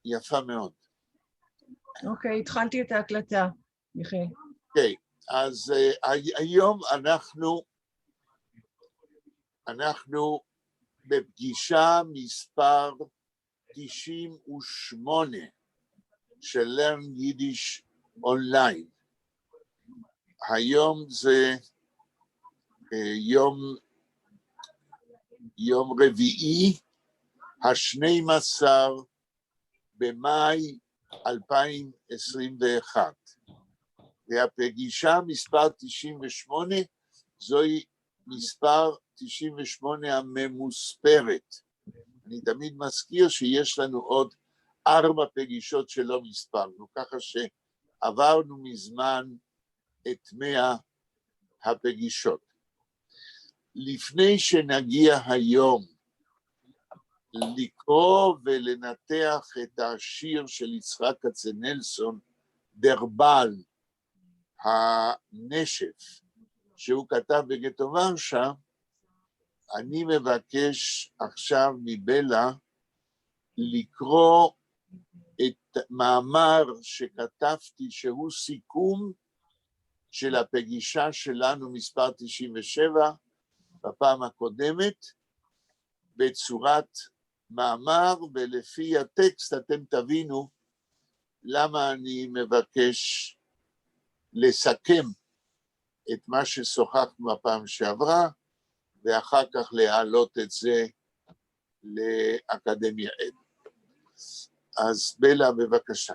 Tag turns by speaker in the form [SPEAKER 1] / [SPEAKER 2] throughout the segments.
[SPEAKER 1] יפה מאוד.
[SPEAKER 2] אוקיי, התחלתי את ההקלטה, מיכאל.
[SPEAKER 1] אוקיי, אז היום אנחנו בפגישה מספר 98 של Learn Yiddish Online. היום זה יום רביעי, ה-12 במאי 2021. והפגישה מספר 98, זוהי מספר 98 הממוספרת. אני תמיד מזכיר שיש לנו עוד 4 פגישות שלא מספרנו, ככה שעברנו מזמן את 100 הפגישות. לפני שנגיע היום לקרוא ולנתח את השיר של יצחק כצנלסון, דרבל, הנשף, שהוא כתב בגטו ורשה, אני מבקש עכשיו מבלה לקרוא את מאמר שכתבתי, שהוא סיכום של הפגישה שלנו מספר 97, בפעם הקודמת, בצורת מאמר, ולפי הטקסט אתם תבינו למה אני מבקש לסכם את מה ששוחחנו הפעם שעברה, ואחר כך להעלות את זה לאקדמיה עד. אז בלה, בבקשה.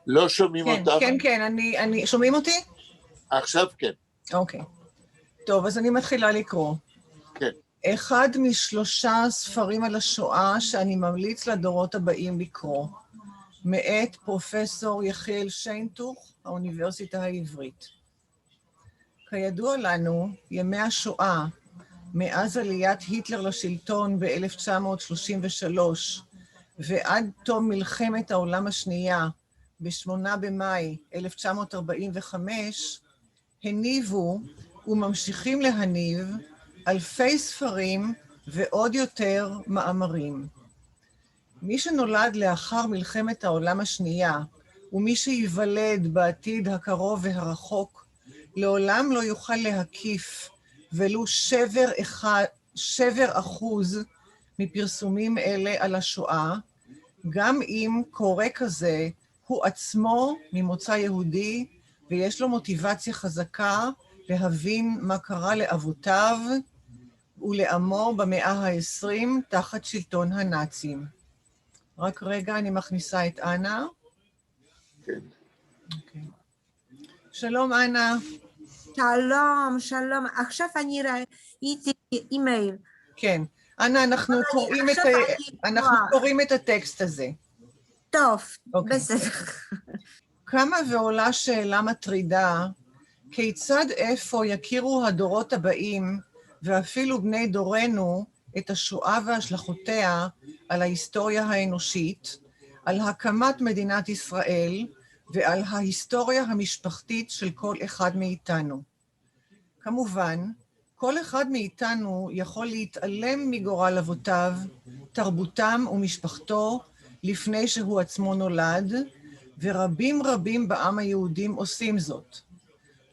[SPEAKER 1] לא שומעים אותך?
[SPEAKER 2] כן, שומעים אותי?
[SPEAKER 1] עכשיו כן.
[SPEAKER 2] אוקיי. טוב, אז אני מתחילה לקרוא.
[SPEAKER 1] כן.
[SPEAKER 2] אחד מ3 ספרים על השואה שאני ממליץ לדורות הבאים לקרוא, מאת פרופסור יחיאל שיינטוך, האוניברסיטה העברית. כידוע לנו, ימי השואה, מאז עליית היטלר לשלטון ב-1933 ועד תום מלחמת העולם השנייה ב-8 במאי 1945, הניבו וממשיכים להניב אלפי ספרים ועוד יותר מאמרים. מי שנולד לאחר מלחמת העולם השנייה, ומי שיוולד בעתיד הקרוב והרחוק, לעולם לא יוכל להקיף ולו שבר אחוז מפרסומים אלה על השואה, גם אם קורא כזה הוא עצמו ממוצא יהודי, ויש לו מוטיבציה חזקה להבין מה קרה לאבותיו ולעמו במאה ה-20 תחת שלטון הנאצים. רק רגע, אני מכניסה את אנה.
[SPEAKER 1] כן.
[SPEAKER 2] אוקיי. שלום, אנה.
[SPEAKER 3] שלום. עכשיו אני ראיתי אימייל.
[SPEAKER 2] כן. אנה, אנחנו קוראים את הטקסט הזה.
[SPEAKER 3] טוב,
[SPEAKER 2] אוקיי.
[SPEAKER 3] בסדר.
[SPEAKER 2] קמה ועולה שאלה מטרידה, כיצד איפה יכירו הדורות הבאים, ואפילו בני דורנו, את השואה והשלכותיה על ההיסטוריה האנושית, על הקמת מדינת ישראל, ועל ההיסטוריה המשפחתית של כל אחד מאיתנו. כמובן, כל אחד מאיתנו יכול להתעלם מגורל אבותיו, תרבותם ומשפחתו, לפני שהוא עצמו נולד, ורבים רבים בעם היהודים עושים זאת.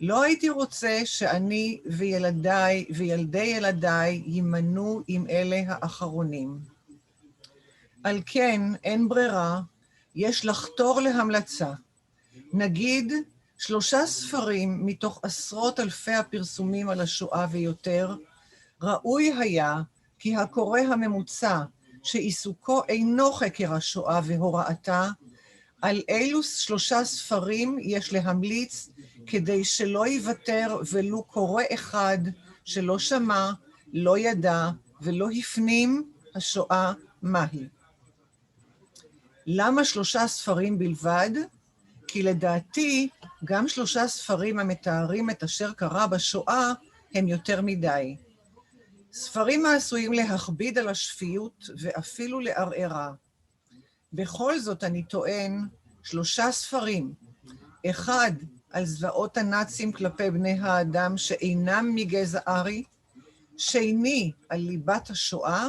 [SPEAKER 2] לא הייתי רוצה שאני וילדיי וילדי ילדיי יימנו עם אלה האחרונים. על כן, אין ברירה, יש לחתור להמלצה. נגיד 3 ספרים מתוך עשרות אלפי הפרסומים על השואה ויותר, ראוי היה כי הקורא הממוצע שעיסוקו אינו חקר השואה והוראתה, על אילו 3 ספרים יש להמליץ כדי שלא יוותר ולו קורא אחד שלא שמע, לא ידע ולא הפנים השואה מהי. למה 3 ספרים בלבד? כי לדעתי גם 3 ספרים המתארים את אשר קרה בשואה הם יותר מדי. ספרים העשויים להכביד על השפיות ואפילו לערערה. בכל זאת אני טוען 3 ספרים, אחד על זוועות הנאצים כלפי בני האדם שאינם מגזע ארי, שני על ליבת השואה,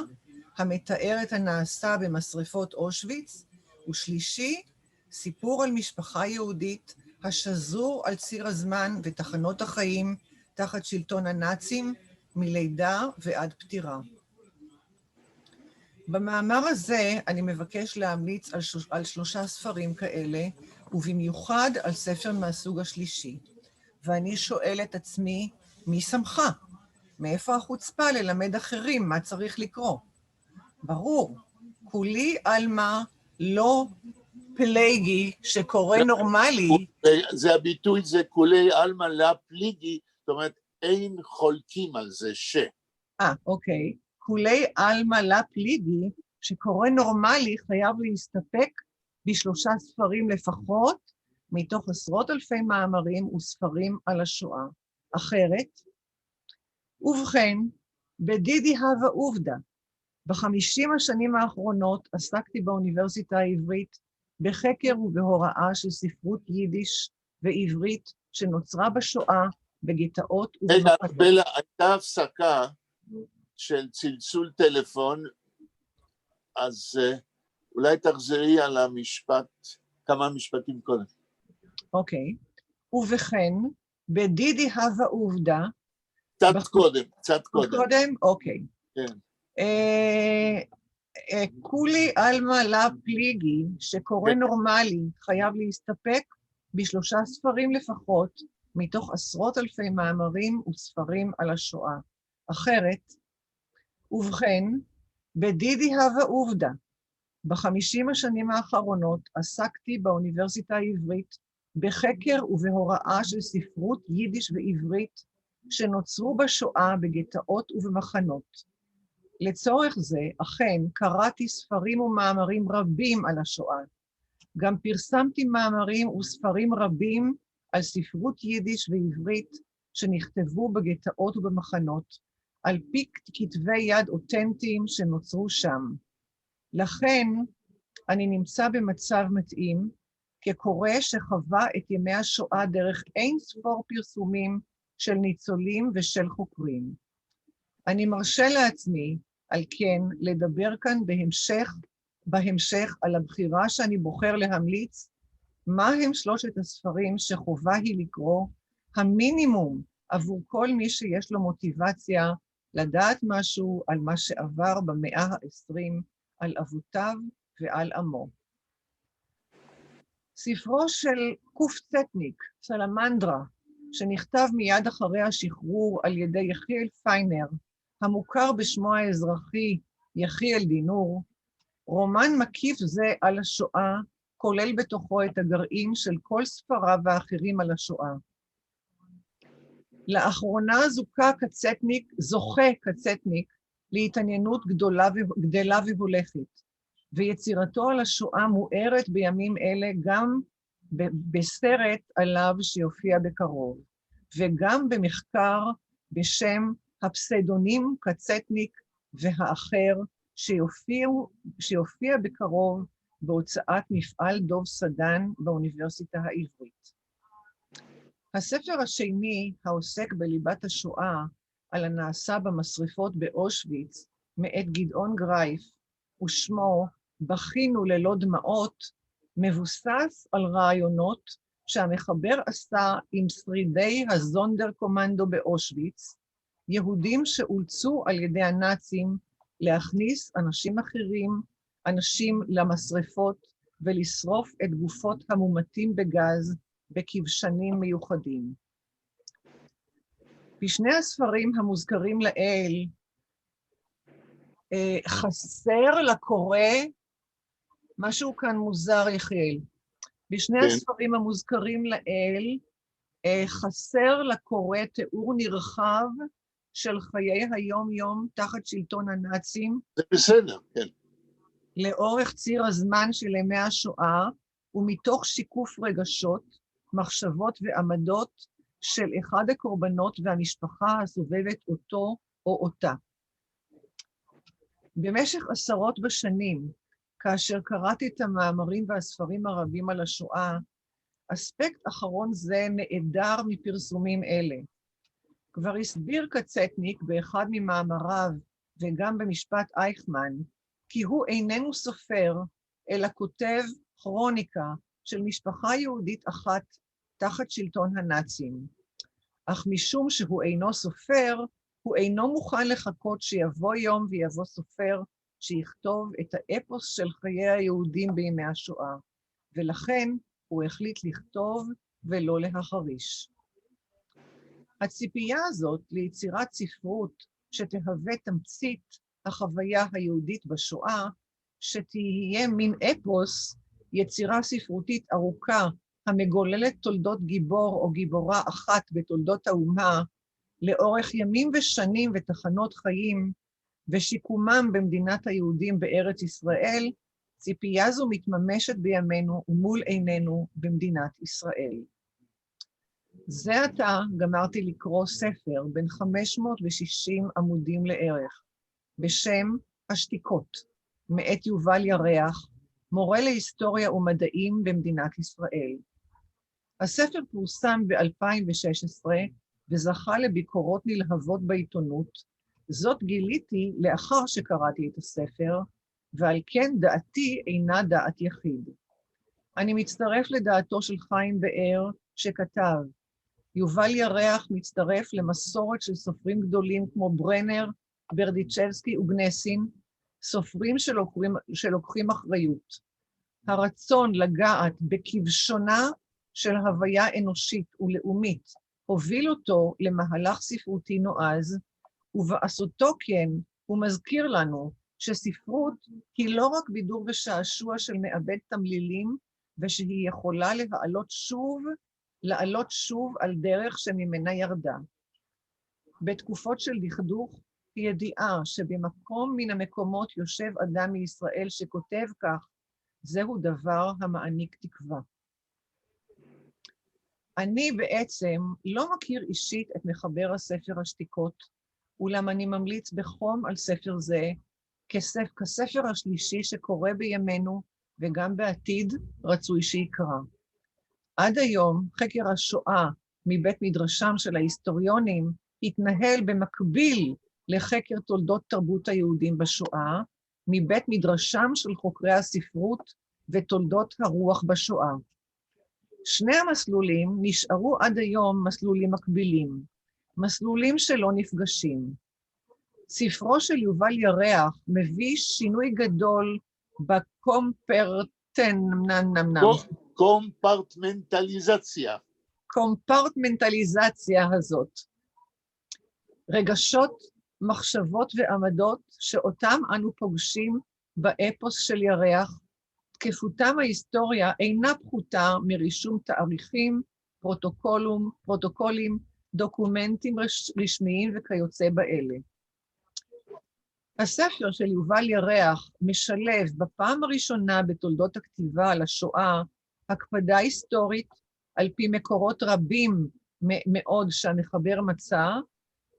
[SPEAKER 2] המתאר את הנעשה במשרפות אושוויץ, ושלישי, סיפור על משפחה יהודית השזור על ציר הזמן ותחנות החיים תחת שלטון הנאצים מלידה ועד פטירה. במאמר הזה אני מבקש להמליץ על 3 ספרים כאלה, ובמיוחד על ספר מהסוג השלישי. ואני שואל את עצמי, מי שמך? מאיפה החוצפה ללמד אחרים מה צריך לקרוא? ברור, כולי עלמא לא פלגי שקורא נורמלי.
[SPEAKER 1] זה הביטוי, זה כולי עלמא לא פליגי, זאת אומרת, אין חולקים על זה
[SPEAKER 2] אוקיי. כולי עלמא לא פליגי שקורא נורמלי חייב להסתפק ב3 ספרים לפחות, מתוך עשרות אלפי מאמרים וספרים על השואה. אחרת, ובכן, בדידי הווה עובדא, ב50 השנים האחרונות עסקתי באוניברסיטה העברית בחקר ובהוראה של ספרות יידיש ועברית שנוצרה בשואה בגטאות
[SPEAKER 1] רגע, בלה, הייתה הפסקה של צלצול טלפון, אז אולי תחזרי על המשפט, כמה משפטים קודם.
[SPEAKER 2] אוקיי. ובכן, בדידי הווה עובדא,
[SPEAKER 1] קצת קודם.
[SPEAKER 2] אוקיי.
[SPEAKER 1] כן.
[SPEAKER 2] כולי עלמא לא פליגי שקורא נורמלי חייב להסתפק ב3 ספרים לפחות, מתוך עשרות אלפי מאמרים וספרים על השואה. אחרת, ובכן, בדידי הווה עובדא, ב50 השנים האחרונות עסקתי באוניברסיטה העברית בחקר ובהוראה של ספרות יידיש ועברית שנוצרו בשואה בגטאות ובמחנות. לצורך זה, אכן, קראתי ספרים ומאמרים רבים על השואה. גם פרסמתי מאמרים וספרים רבים על ספרות יידיש ועברית שנכתבו בגטאות ובמחנות, על פי כתבי יד אותנטיים שנוצרו שם. לכן, אני נמצא במצב מתאים, כקורא שחווה את ימי השואה דרך אין ספור פרסומים של ניצולים ושל חוקרים. אני מרשה לעצמי, על כן, לדבר כאן בהמשך על הבחירה שאני בוחר להמליץ, מה הם 3 הספרים שחובה היא לקרוא, המינימום עבור כל מי שיש לו מוטיבציה לדעת משהו על מה שעבר במאה ה-20, על אבותיו ועל עמו. ספרו של קופצטניק, סלמנדרה, שנכתב מיד אחרי השחרור על ידי יחיאל פיינר, המוכר בשמו האזרחי יחיאל דינור, רומן מקיף זה על השואה, כולל בתוכו את הגרעין של כל ספריו האחרים על השואה. לאחרונה זוכה קצטניק להתעניינות גדלה והולכת, ויצירתו על השואה מוארת בימים אלה גם בסרט עליו שיופיע בקרוב, וגם במחקר בשם הפסדונים קצטניק והאחר, שיופיע בקרוב בהוצאת מפעל דוב סדן באוניברסיטה העברית. הספר השני, העוסק בליבת השואה, על הנעשה במשרפות באושוויץ, מאת גדעון גרייף, ושמו בכינו ללא דמעות, מבוסס על רעיונות שהמחבר עשה עם שרידי הזונדר קומנדו באושוויץ, יהודים שאולצו על ידי הנאצים להכניס אנשים למשרפות ולשרוף את גופות המומתים בגז בכבשנים מיוחדים. בשני הספרים המוזכרים לעיל, חסר לקורא, משהו כאן מוזר יחיאל, בשני הספרים המוזכרים לעיל, חסר לקורא תיאור נרחב של חיי היום-יום תחת שלטון הנאצים.
[SPEAKER 1] זה בסדר, כן.
[SPEAKER 2] לאורך ציר הזמן של ימי השואה, ומתוך שיקוף רגשות, מחשבות ועמדות של אחד הקורבנות והמשפחה הסובבת אותו או אותה. במשך עשרות בשנים, כאשר קראתי את המאמרים והספרים הרבים על השואה, אספקט אחרון זה נעדר מפרסומים אלה. כבר הסביר קצטניק באחד ממאמריו וגם במשפט אייכמן, כי הוא איננו סופר, אלא כותב כרוניקה של משפחה יהודית אחת תחת שלטון הנאצים. אך משום שהוא אינו סופר, הוא אינו מוכן לחכות שיבוא יום ויבוא סופר שיכתוב את האפוס של חיי היהודים בימי השואה, ולכן הוא החליט לכתוב ולא להחריש. הציפייה הזאת ליצירת ספרות שתהווה תמצית החוויה היהודית בשואה, שתהיה מין אפוס, יצירה ספרותית ארוכה המגוללת תולדות גיבור או גיבורה אחת בתולדות האומה, לאורך ימים ושנים ותחנות חיים, ושיקומם במדינת היהודים בארץ ישראל, ציפייה זו מתממשת בימינו ומול עינינו במדינת ישראל. זה עתה גמרתי לקרוא ספר בין 560 עמודים לערך, בשם השתיקות, מאת יובל ירח, מורה להיסטוריה ומדעים במדינת ישראל. הספר פורסם ב-2016 וזכה לביקורות נלהבות בעיתונות. זאת גיליתי לאחר שקראתי את הספר, ועל כן דעתי אינה דעת יחיד. אני מצטרף לדעתו של חיים באר שכתב, יובל ירח מצטרף למסורת של סופרים גדולים כמו ברנר, ברדיצ'בסקי וגנסין, סופרים שלוקחים אחריות. הרצון לגעת בכבשונה של הוויה אנושית ולאומית הוביל אותו למהלך ספרותי נועז, ובעשותו כן הוא מזכיר לנו שספרות היא לא רק בידור ושעשוע של מעבד תמלילים, ושהיא יכולה לעלות שוב על דרך שממנה ירדה. בתקופות של דכדוך, ידיעה שבמקום מן המקומות יושב אדם מישראל שכותב כך, זהו דבר המעניק תקווה. אני בעצם לא מכיר אישית את מחבר הספר השתיקות, אולם אני ממליץ בחום על ספר זה, כספר השלישי שקורה בימינו וגם בעתיד רצוי שיקרא. עד היום חקר השואה מבית מדרשם של ההיסטוריונים התנהל במקביל לחקר תולדות תרבות היהודים בשואה, מבית מדרשם של חוקרי הספרות ותולדות הרוח בשואה. שני המסלולים נשארו עד היום מסלולים מקבילים, מסלולים שלא נפגשים. ספרו של יובל ירח מביא שינוי גדול קומפרטמנטליזציה הזאת. רגשות, מחשבות ועמדות שאותם אנו פוגשים באפוס של ירח, תקפותם ההיסטוריה אינה פחותה מרישום תאריכים, פרוטוקולים, דוקומנטים רשמיים וכיוצא באלה. הספר של יובל ירח משלב בפעם הראשונה בתולדות הכתיבה על השואה, הקפדה היסטורית על פי מקורות רבים מאוד שהמחבר מצא,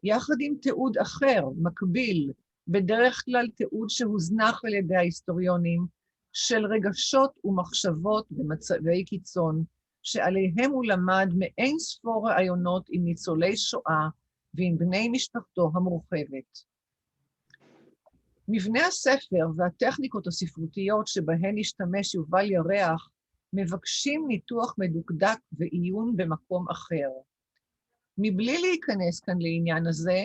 [SPEAKER 2] יחד עם תיעוד אחר, מקביל, בדרך כלל תיעוד שהוזנח על ידי ההיסטוריונים, של רגשות ומחשבות במצבי קיצון, שעליהם הוא למד מאין ספור רעיונות עם ניצולי שואה ועם בני משפחתו המורחבת. מבנה הספר והטכניקות הספרותיות שבהן השתמש יובל ירח מבקשים ניתוח מדוקדק ועיון במקום אחר. מבלי להיכנס כאן לעניין הזה,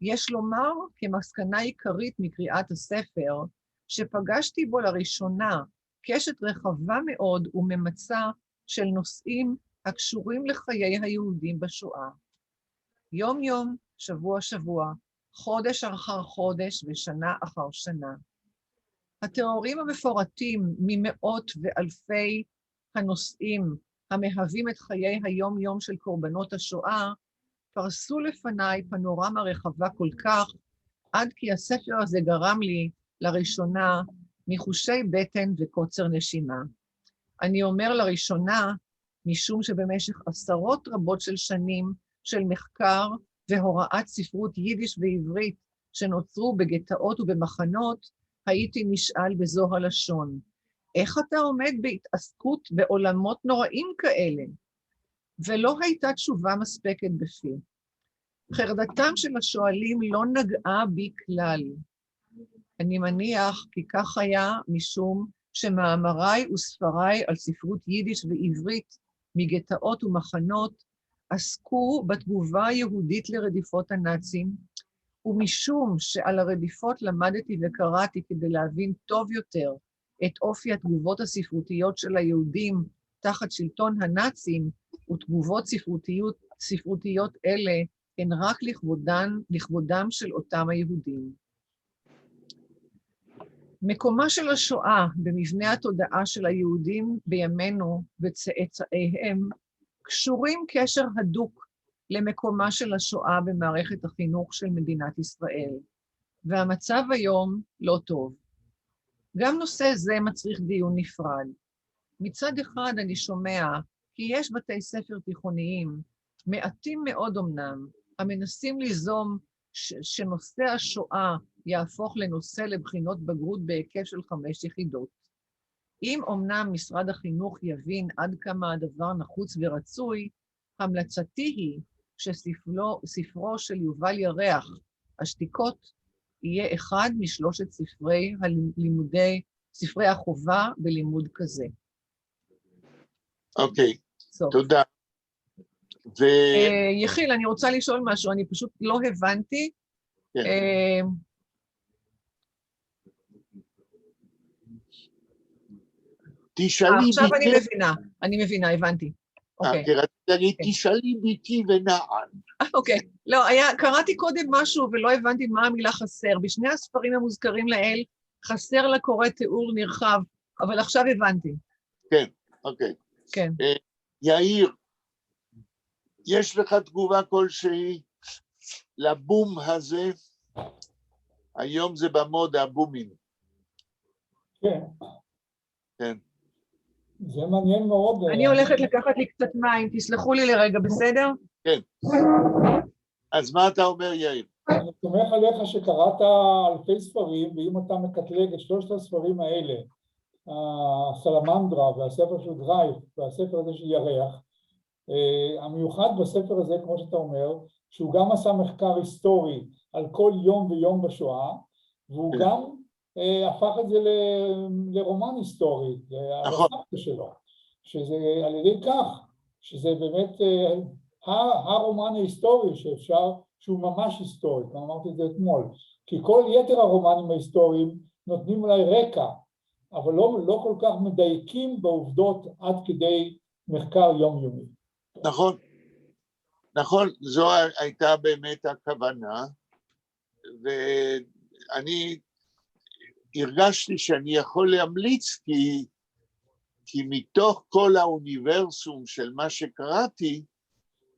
[SPEAKER 2] יש לומר כמסקנה עיקרית מקריאת הספר, שפגשתי בו לראשונה קשת רחבה מאוד וממצה של נושאים הקשורים לחיי היהודים בשואה. יום יום, שבוע שבוע, חודש אחר חודש ושנה אחר שנה. התיאורים המפורטים ממאות ואלפי הנושאים המהווים את חיי היום-יום של קורבנות השואה, פרסו לפניי פנורמה רחבה כל כך, עד כי הספר הזה גרם לי לראשונה ניחושי בטן וקוצר נשימה. אני אומר לראשונה, משום שבמשך עשרות רבות של שנים של מחקר והוראת ספרות יידיש ועברית שנוצרו בגטאות ובמחנות, הייתי נשאל בזו הלשון, איך אתה עומד בהתעסקות בעולמות נוראים כאלה? ולא הייתה תשובה מספקת בפי. חרדתם של השואלים לא נגעה בי כלל. אני מניח כי כך היה משום שמאמריי וספריי על ספרות יידיש ועברית מגטאות ומחנות עסקו בתגובה היהודית לרדיפות הנאצים, ומשום שעל הרדיפות למדתי וקראתי כדי להבין טוב יותר את אופי התגובות הספרותיות של היהודים תחת שלטון הנאצים, ותגובות ספרותיות אלה הן רק לכבודם של אותם היהודים. מקומה של השואה במבנה התודעה של היהודים בימינו וצאצאיהם קשורים קשר הדוק למקומה של השואה במערכת החינוך של מדינת ישראל, והמצב היום לא טוב. גם נושא זה מצריך דיון נפרד. מצד אחד אני שומע כי יש בתי ספר תיכוניים, מעטים מאוד אמנם, המנסים ליזום שנושא השואה יהפוך לנושא לבחינות בגרות בהיקף של 5 יחידות. אם אמנם משרד החינוך יבין עד כמה הדבר נחוץ ורצוי, המלצתי היא שספרו של יובל ירח, השתיקות, יהיה אחד משלושת ספרי החובה בלימוד כזה.
[SPEAKER 1] אוקיי, תודה.
[SPEAKER 2] יחיל, אני רוצה לשאול משהו, אני פשוט לא הבנתי.
[SPEAKER 1] כן. תשאלי ביתי...
[SPEAKER 2] עכשיו אני מבינה, הבנתי. אוקיי.
[SPEAKER 1] כי רציתי להגיד, תשאלי ביתי ונען.
[SPEAKER 2] אוקיי. לא, קראתי קודם משהו ולא הבנתי מה המילה חסר. בשני הספרים המוזכרים לאל, חסר לקורא תיאור נרחב, אבל עכשיו הבנתי.
[SPEAKER 1] כן, אוקיי.
[SPEAKER 2] כן.
[SPEAKER 1] יאיר, יש לך תגובה כלשהי לבום הזה? היום זה במוד הבומים.
[SPEAKER 4] כן.
[SPEAKER 1] כן.
[SPEAKER 4] זה מעניין מאוד.
[SPEAKER 2] אני הולכת לקחת לי קצת מים, תסלחו לי לרגע, בסדר?
[SPEAKER 1] כן. אז מה אתה אומר, יאיר?
[SPEAKER 4] אני סומך עליך שקראת אלפי ספרים, ואם אתה מקטלג את 3 הספרים האלה, הסלמנדרה והספר של גרייף והספר הזה של ירח, המיוחד בספר הזה, כמו שאתה אומר, שהוא גם עשה מחקר היסטורי על כל יום ויום בשואה, והוא גם הפך את זה לרומן היסטורי, על הסבתא שלו, שזה על ידי כך, שזה באמת הרומן ההיסטורי שאפשר, שהוא ממש היסטורי, כמו אמרתי את זה אתמול, כי כל יתר הרומנים ההיסטוריים נותנים אולי רקע, אבל לא כל כך מדייקים בעובדות עד כדי מחקר יומיומי.
[SPEAKER 1] נכון, נכון, זו הייתה באמת הכוונה, ואני הרגשתי שאני יכול להמליץ, כי מתוך כל האוניברסום של מה שקראתי,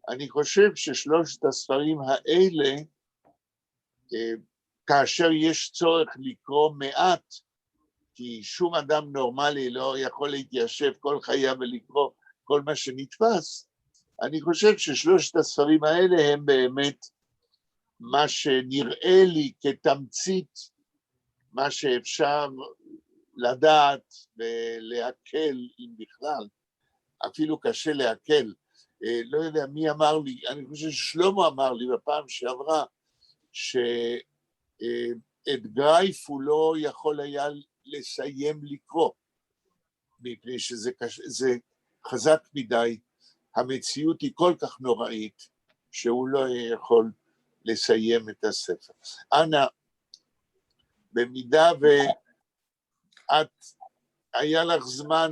[SPEAKER 1] אני חושב ש3 הספרים האלה, כאשר יש צורך לקרוא מעט, כי שום אדם נורמלי לא יכול להתיישב כל חייו ולקרוא כל מה שנתפס, אני חושב ש3 הספרים האלה הם באמת מה שנראה לי כתמצית, מה שאפשר לדעת ולהקל, אם בכלל, אפילו קשה להקל. לא יודע מי אמר לי, אני חושב ששלמה אמר לי בפעם שעברה, שאת גרייף הוא לא יכול היה לסיים לקרוא, מפני שזה חזק מדי, המציאות היא כל כך נוראית, שהוא לא יכול לסיים את הספר. אנה, במידה ואת, היה לך זמן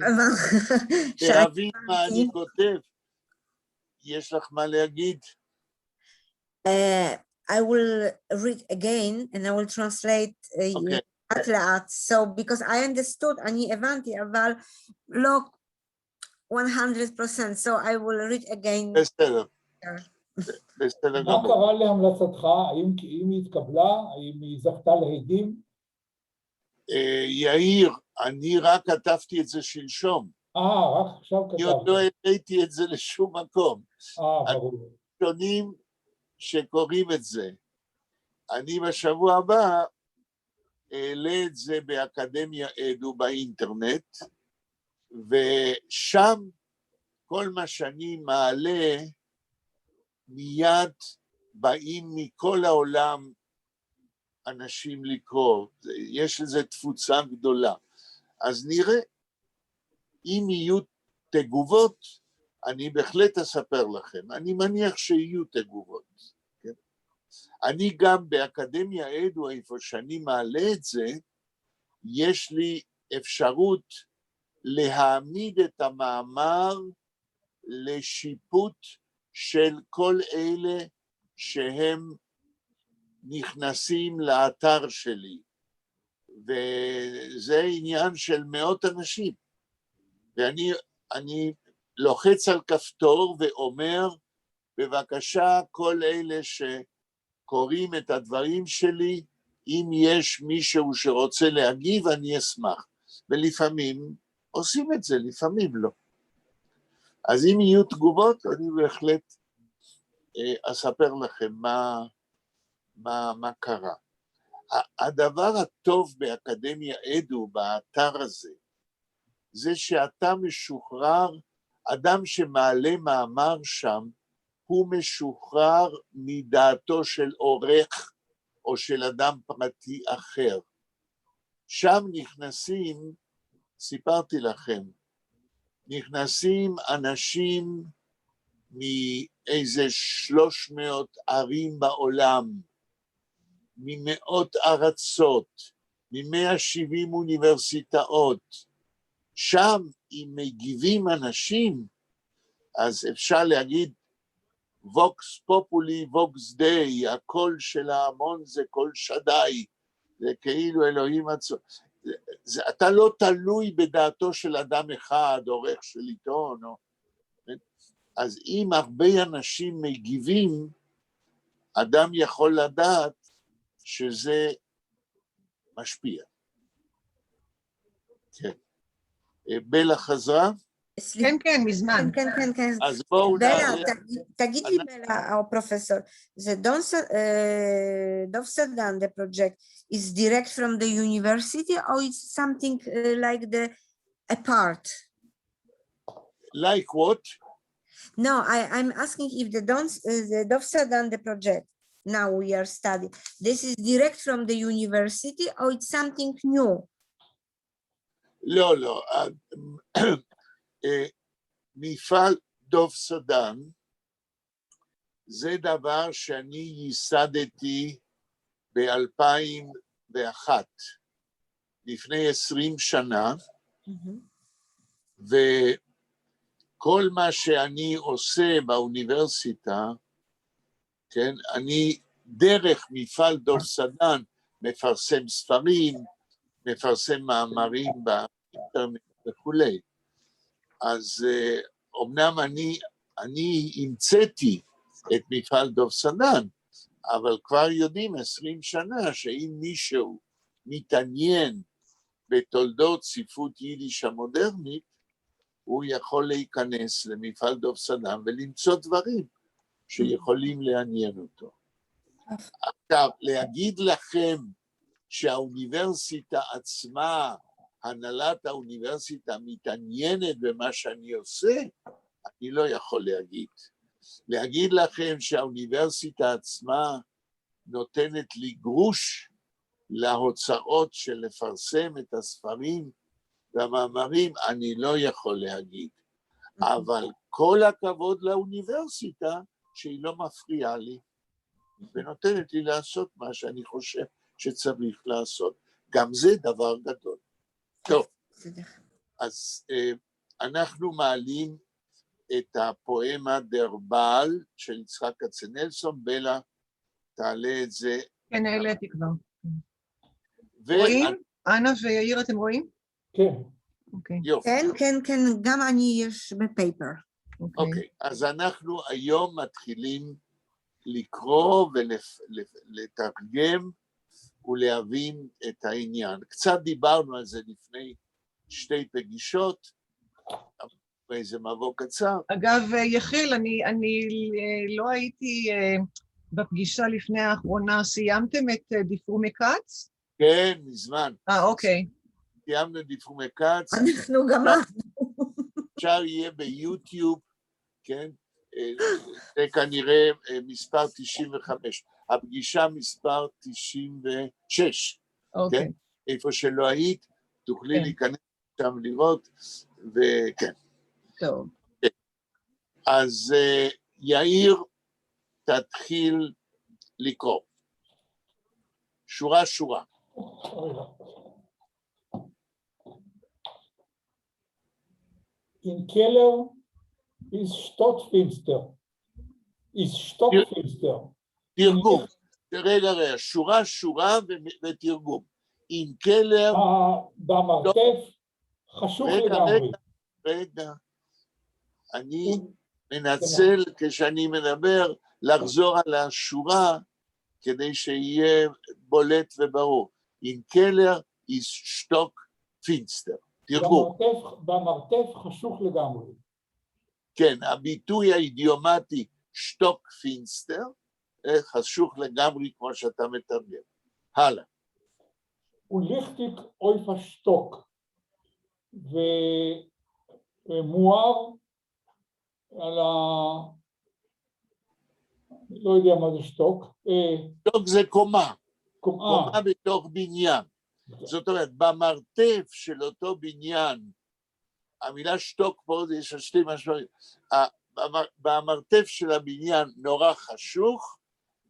[SPEAKER 1] להבין מה אני כותב, יש לך מה להגיד?
[SPEAKER 3] I will read again and I will translate לאט לאט. So because I understood, אני הבנתי, אבל לא 100%, so I will read again.
[SPEAKER 1] בסדר. בסדר
[SPEAKER 4] מה
[SPEAKER 1] גמור.
[SPEAKER 4] קרה להמלצתך? האם היא התקבלה? האם היא זכתה להדים?
[SPEAKER 1] יאיר, אני רק כתבתי את זה שלשום.
[SPEAKER 4] רק עכשיו כתבתי.
[SPEAKER 1] אני עוד לא הבאתי את זה לשום מקום.
[SPEAKER 4] ברור.
[SPEAKER 1] שונים שקוראים את זה. אני בשבוע הבא אעלה את זה באקדמיה אדו באינטרנט, ושם כל מה שאני מעלה, מיד באים מכל העולם אנשים לקרוא, יש לזה תפוצה גדולה. אז נראה, אם יהיו תגובות, אני בהחלט אספר לכם, אני מניח שיהיו תגובות. כן? אני גם באקדמיה עדו, איפה שאני מעלה את זה, יש לי אפשרות להעמיד את המאמר לשיפוט של כל אלה שהם נכנסים לאתר שלי, וזה עניין של מאות אנשים, ואני לוחץ על כפתור ואומר, בבקשה כל אלה שקוראים את הדברים שלי, אם יש מישהו שרוצה להגיב אני אשמח, ולפעמים עושים את זה, לפעמים לא. אז אם יהיו תגובות, אני בהחלט אספר לכם מה קרה. הדבר הטוב באקדמיה עדו, באתר הזה, זה שאתה משוחרר, אדם שמעלה מאמר שם, הוא משוחרר מדעתו של עורך או של אדם פרטי אחר. שם נכנסים, סיפרתי לכם, נכנסים אנשים מאיזה 300 ערים בעולם, ממאות ארצות, מ170 אוניברסיטאות. שם אם מגיבים אנשים, אז אפשר להגיד ווקס פופולי, ווקס דיי, הקול של ההמון זה קול שדי, זה כאילו אלוהים עצמו. אתה לא תלוי בדעתו של אדם אחד, עורך של עיתון, אז אם הרבה אנשים מגיבים, אדם יכול לדעת שזה משפיע. כן. בלה חזרה?
[SPEAKER 2] כן, כן, מזמן.
[SPEAKER 3] כן, כן, כן.
[SPEAKER 1] אז בואו
[SPEAKER 3] בלה, תגיד לי בלה, או פרופסור, זה דוב סדן, the project, is direct from the university or it's something like the apart?
[SPEAKER 1] Like what?
[SPEAKER 3] No, I'm asking if the Dov Sadan, the project, now we are studying, this is direct from the university or it's something new?
[SPEAKER 1] לא, לא. מפעל דוב סדן, זה דבר שאני ייסדתי ב-2001, לפני 20 שנה, וכל מה שאני עושה באוניברסיטה, כן, אני דרך מפעל דוב סדן מפרסם ספרים, מפרסם מאמרים באינטרנט וכולי. אז אומנם אני המצאתי את מפעל דוב סדן, אבל כבר יודעים 20 שנה שאם מישהו מתעניין בתולדות ספרות יידיש המודרנית, הוא יכול להיכנס למפעל דוב סדן ולמצוא דברים שיכולים לעניין אותו. עכשיו, להגיד לכם שהאוניברסיטה עצמה, הנהלת האוניברסיטה מתעניינת במה שאני עושה, אני לא יכול להגיד. להגיד לכם שהאוניברסיטה עצמה נותנת לי גרוש להוצאות של לפרסם את הספרים והמאמרים, אני לא יכול להגיד. אבל כל הכבוד לאוניברסיטה שהיא לא מפריעה לי, ונותנת לי לעשות מה שאני חושב שצריך לעשות. גם זה דבר גדול. טוב, אז אנחנו מעלים את הפואמה דרבל של יצחק כצנלסון. בלה, תעלה את זה.
[SPEAKER 2] כן, העליתי כבר. רואים? אנה ויאיר, אתם רואים?
[SPEAKER 4] כן.
[SPEAKER 1] יופי.
[SPEAKER 3] כן, כן, כן, גם אני יש בפייפר.
[SPEAKER 1] אוקיי, אז אנחנו היום מתחילים לקרוא ולתרגם ולהבין את העניין. קצת דיברנו על זה לפני 2 פגישות, באיזה מבוא קצר.
[SPEAKER 2] אגב, יחיל, אני לא הייתי בפגישה לפני האחרונה, סיימתם את דיפרומקץ?
[SPEAKER 1] כן, מזמן.
[SPEAKER 2] אוקיי.
[SPEAKER 1] סיימנו דיפרומקץ.
[SPEAKER 3] אנחנו גמרנו.
[SPEAKER 1] אפשר יהיה ביוטיוב, כן? זה כנראה מספר 95, הפגישה מספר 96,
[SPEAKER 2] אוקיי.
[SPEAKER 1] כן? איפה שלא היית, תוכלי
[SPEAKER 2] כן.
[SPEAKER 1] להיכנס שם לראות, וכן.
[SPEAKER 2] טוב.
[SPEAKER 1] אז יאיר, תתחיל לקרוא. שורה שורה.
[SPEAKER 4] In Keller ist Stockfinster. Ist Stockfinster.
[SPEAKER 1] תרגום. רגע, שורה שורה ותרגום. עם קלר...
[SPEAKER 4] במרתף חשוך לגמרי.
[SPEAKER 1] רגע. אני מנצל כשאני מדבר לחזור על השורה כדי שיהיה בולט וברור. עם קלר is שטוק פינסטר. תרגום.
[SPEAKER 4] במרתף חשוך לגמרי.
[SPEAKER 1] כן, הביטוי האידיומטי שטוק פינסטר, חשוך לגמרי כמו שאתה מתרגם. הלאה.
[SPEAKER 4] וליכטיק אויף השטוק, ומואר על ה... לא יודע מה זה שטוק.
[SPEAKER 1] שטוק זה קומה.
[SPEAKER 4] קומה
[SPEAKER 1] בתוך בניין. זאת אומרת, במרתף של אותו בניין, המילה שטוק פה יש שתי משמעויות. במרתף של הבניין נורא חשוך,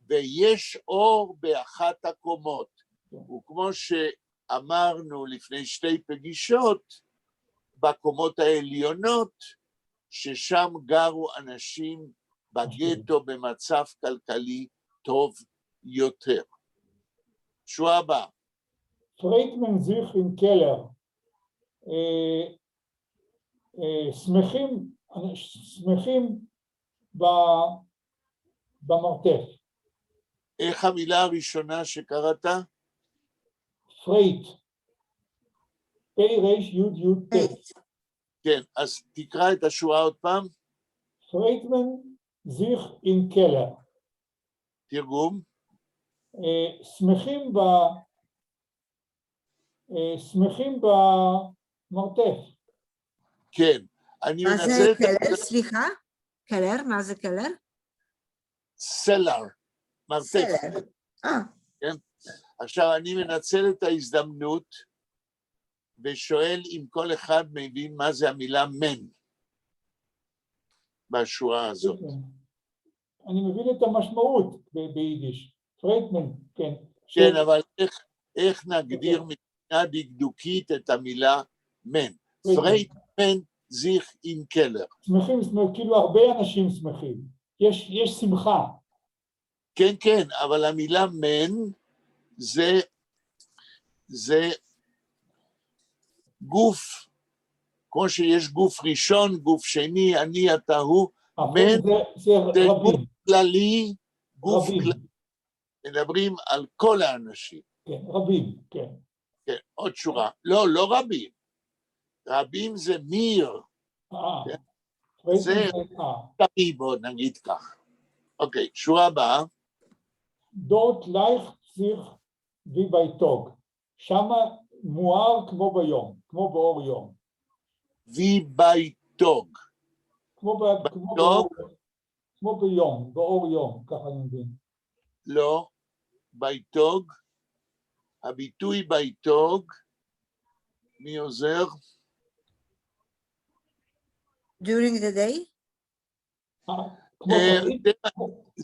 [SPEAKER 1] ויש אור באחת הקומות. וכמו שאמרנו לפני שתי פגישות, בקומות העליונות, ששם גרו אנשים בגטו במצב כלכלי טוב יותר. שורה הבאה.
[SPEAKER 4] פרייטמן זיך עם קלר. שמחים במרתף.
[SPEAKER 1] איך המילה הראשונה שקראת?
[SPEAKER 4] פרייט. פי ריש יוד יוד טט.
[SPEAKER 1] כן, אז תקרא את השורה עוד פעם.
[SPEAKER 4] פרייטמן זיך עם קלר.
[SPEAKER 1] תרגום.
[SPEAKER 4] שמחים במרתף.
[SPEAKER 1] כן, אני
[SPEAKER 3] מה
[SPEAKER 1] מנסה...
[SPEAKER 3] זה קלר? סליחה? קלר? מה זה קלר?
[SPEAKER 1] סלר, מרתף.
[SPEAKER 3] סלר.
[SPEAKER 1] כן? עכשיו אני מנצל את ההזדמנות ושואל אם כל אחד מבין מה זה המילה מן בשורה הזאת.
[SPEAKER 4] אני מבין את המשמעות ביידיש. פרייטמן, כן.
[SPEAKER 1] כן, אבל איך נגדיר מבחינה דקדוקית את המילה מן? פרייטמן זיך אין קלר.
[SPEAKER 4] שמחים, כאילו הרבה אנשים שמחים. יש שמחה.
[SPEAKER 1] כן, כן, אבל המילה מן זה גוף, כמו שיש גוף ראשון, גוף שני, אני, אתה, הוא, מן
[SPEAKER 4] זה
[SPEAKER 1] גוף כללי, גוף כללי. מדברים על כל האנשים.
[SPEAKER 4] כן, רבים, כן.
[SPEAKER 1] כן, עוד שורה. לא רבים. רבים זה מיר. זה רבים, בוא נגיד כך. אוקיי, שורה הבאה.
[SPEAKER 4] דורט לייך זיך וי בייטוג. שמה מואר כמו ביום, כמו באור יום.
[SPEAKER 1] וי בייטוג.
[SPEAKER 4] כמו ביום, באור יום, ככה אני מבין.
[SPEAKER 1] לא, בייטוג. הביטוי בייטוג, מי עוזר?
[SPEAKER 3] During the day?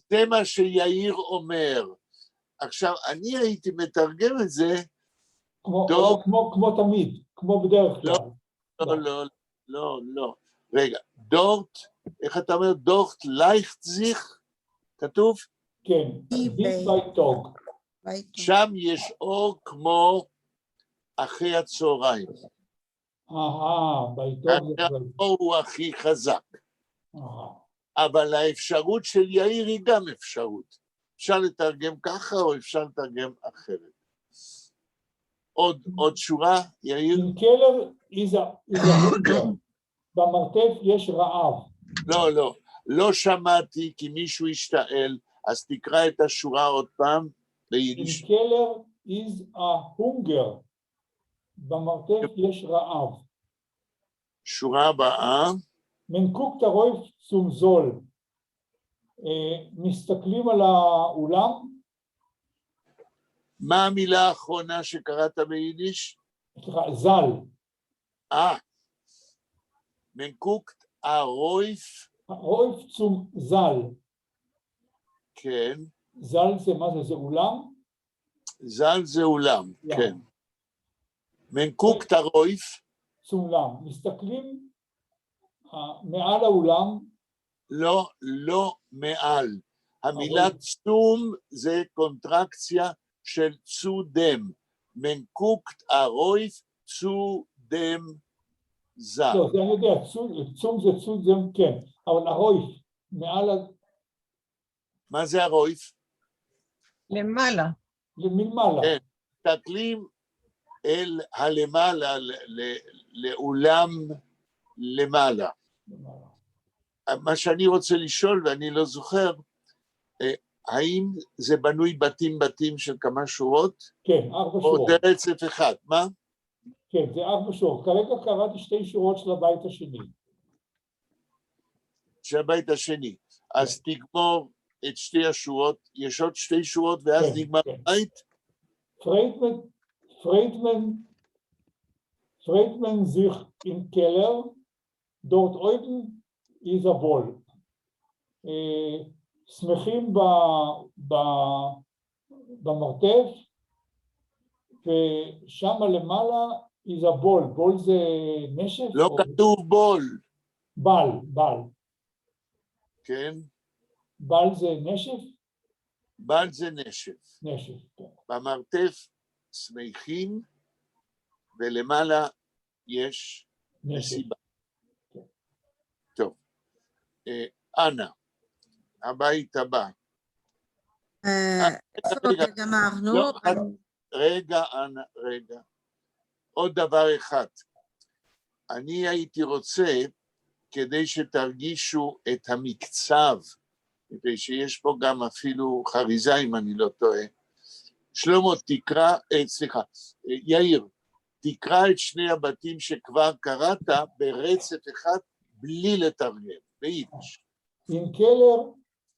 [SPEAKER 1] זה מה שיאיר אומר. עכשיו, אני הייתי מתרגם את זה,
[SPEAKER 4] כמו תמיד, כמו בדרך כלל.
[SPEAKER 1] לא. רגע, דורט, איך אתה אומר? דורט לייכטזיך? כתוב?
[SPEAKER 4] כן, בייטוג.
[SPEAKER 1] שם יש אור כמו אחרי הצהריים.
[SPEAKER 4] בייטוג.
[SPEAKER 1] האור הוא הכי חזק. אבל האפשרות של יאיר היא גם אפשרות. אפשר לתרגם ככה או אפשר לתרגם אחרת. עוד שורה, יאיר?
[SPEAKER 4] עם קלר במרתף יש רעב.
[SPEAKER 1] לא שמעתי כי מישהו השתעל, אז תקרא את השורה עוד פעם ביידיש.
[SPEAKER 4] עם קלר is a hunger. במרתף יש רעב.
[SPEAKER 1] שורה הבאה,
[SPEAKER 4] Man guckt darauf zum Soll. מסתכלים על האולם,
[SPEAKER 1] מה המילה האחרונה שקראת ביידיש?
[SPEAKER 4] סליחה, זל.
[SPEAKER 1] מנקוקט הרויף,
[SPEAKER 4] רויף צום זל.
[SPEAKER 1] כן,
[SPEAKER 4] זל זה מה זה? זה אולם?
[SPEAKER 1] זל זה אולם,
[SPEAKER 4] לא.
[SPEAKER 1] כן. מנקוקט הרויף,
[SPEAKER 4] צולם. מסתכלים מעל האולם,
[SPEAKER 1] לא, לא מעל. המילה צום זה קונטרקציה של צודם. מנקוקט הרויף צודם זל.
[SPEAKER 4] לא, זה אני יודע, צום זה צודם, כן, אבל הרויף מעל,
[SPEAKER 1] מה זה הרויף?
[SPEAKER 2] למעלה.
[SPEAKER 4] למעלה.
[SPEAKER 1] כן, תקלים אל הלמעלה, לאולם למעלה. מה שאני רוצה לשאול, ואני לא זוכר, האם זה בנוי בתים של כמה שורות?
[SPEAKER 4] כן, 4
[SPEAKER 1] או
[SPEAKER 4] שורות.
[SPEAKER 1] זה רצף אחד, מה?
[SPEAKER 4] כן, זה 4 שורות. כרגע קראתי 2 שורות של הבית השני.
[SPEAKER 1] של הבית השני. אז תגמור את 2 השורות, יש עוד 2 שורות ואז
[SPEAKER 4] כן,
[SPEAKER 1] נגמר
[SPEAKER 4] כן.
[SPEAKER 1] בית?
[SPEAKER 4] Freitman sich im Keller, dort oben ist a Ball. שמחים במרתף, ושם למעלה is a ball. בול זה נשף?
[SPEAKER 1] לא כתוב בול.
[SPEAKER 4] בל.
[SPEAKER 1] כן?
[SPEAKER 4] בל זה נשף?
[SPEAKER 1] בל זה נשף.
[SPEAKER 4] נשף, כן.
[SPEAKER 1] במרתף שמחים, ולמעלה יש מסיבה. טוב. אנה, הבית הבא.
[SPEAKER 3] רגע, גמרנו.
[SPEAKER 1] רגע, אנה, רגע. עוד דבר אחד. אני הייתי רוצה, כדי שתרגישו את המקצב, כדי שיש פה גם אפילו חריזה, אם אני לא טועה. שלמה, תקרא, יאיר, תקרא את 2 הבתים שכבר קראת ברצף אחד, בלי לתרגם, ביידיש.
[SPEAKER 4] Im Keller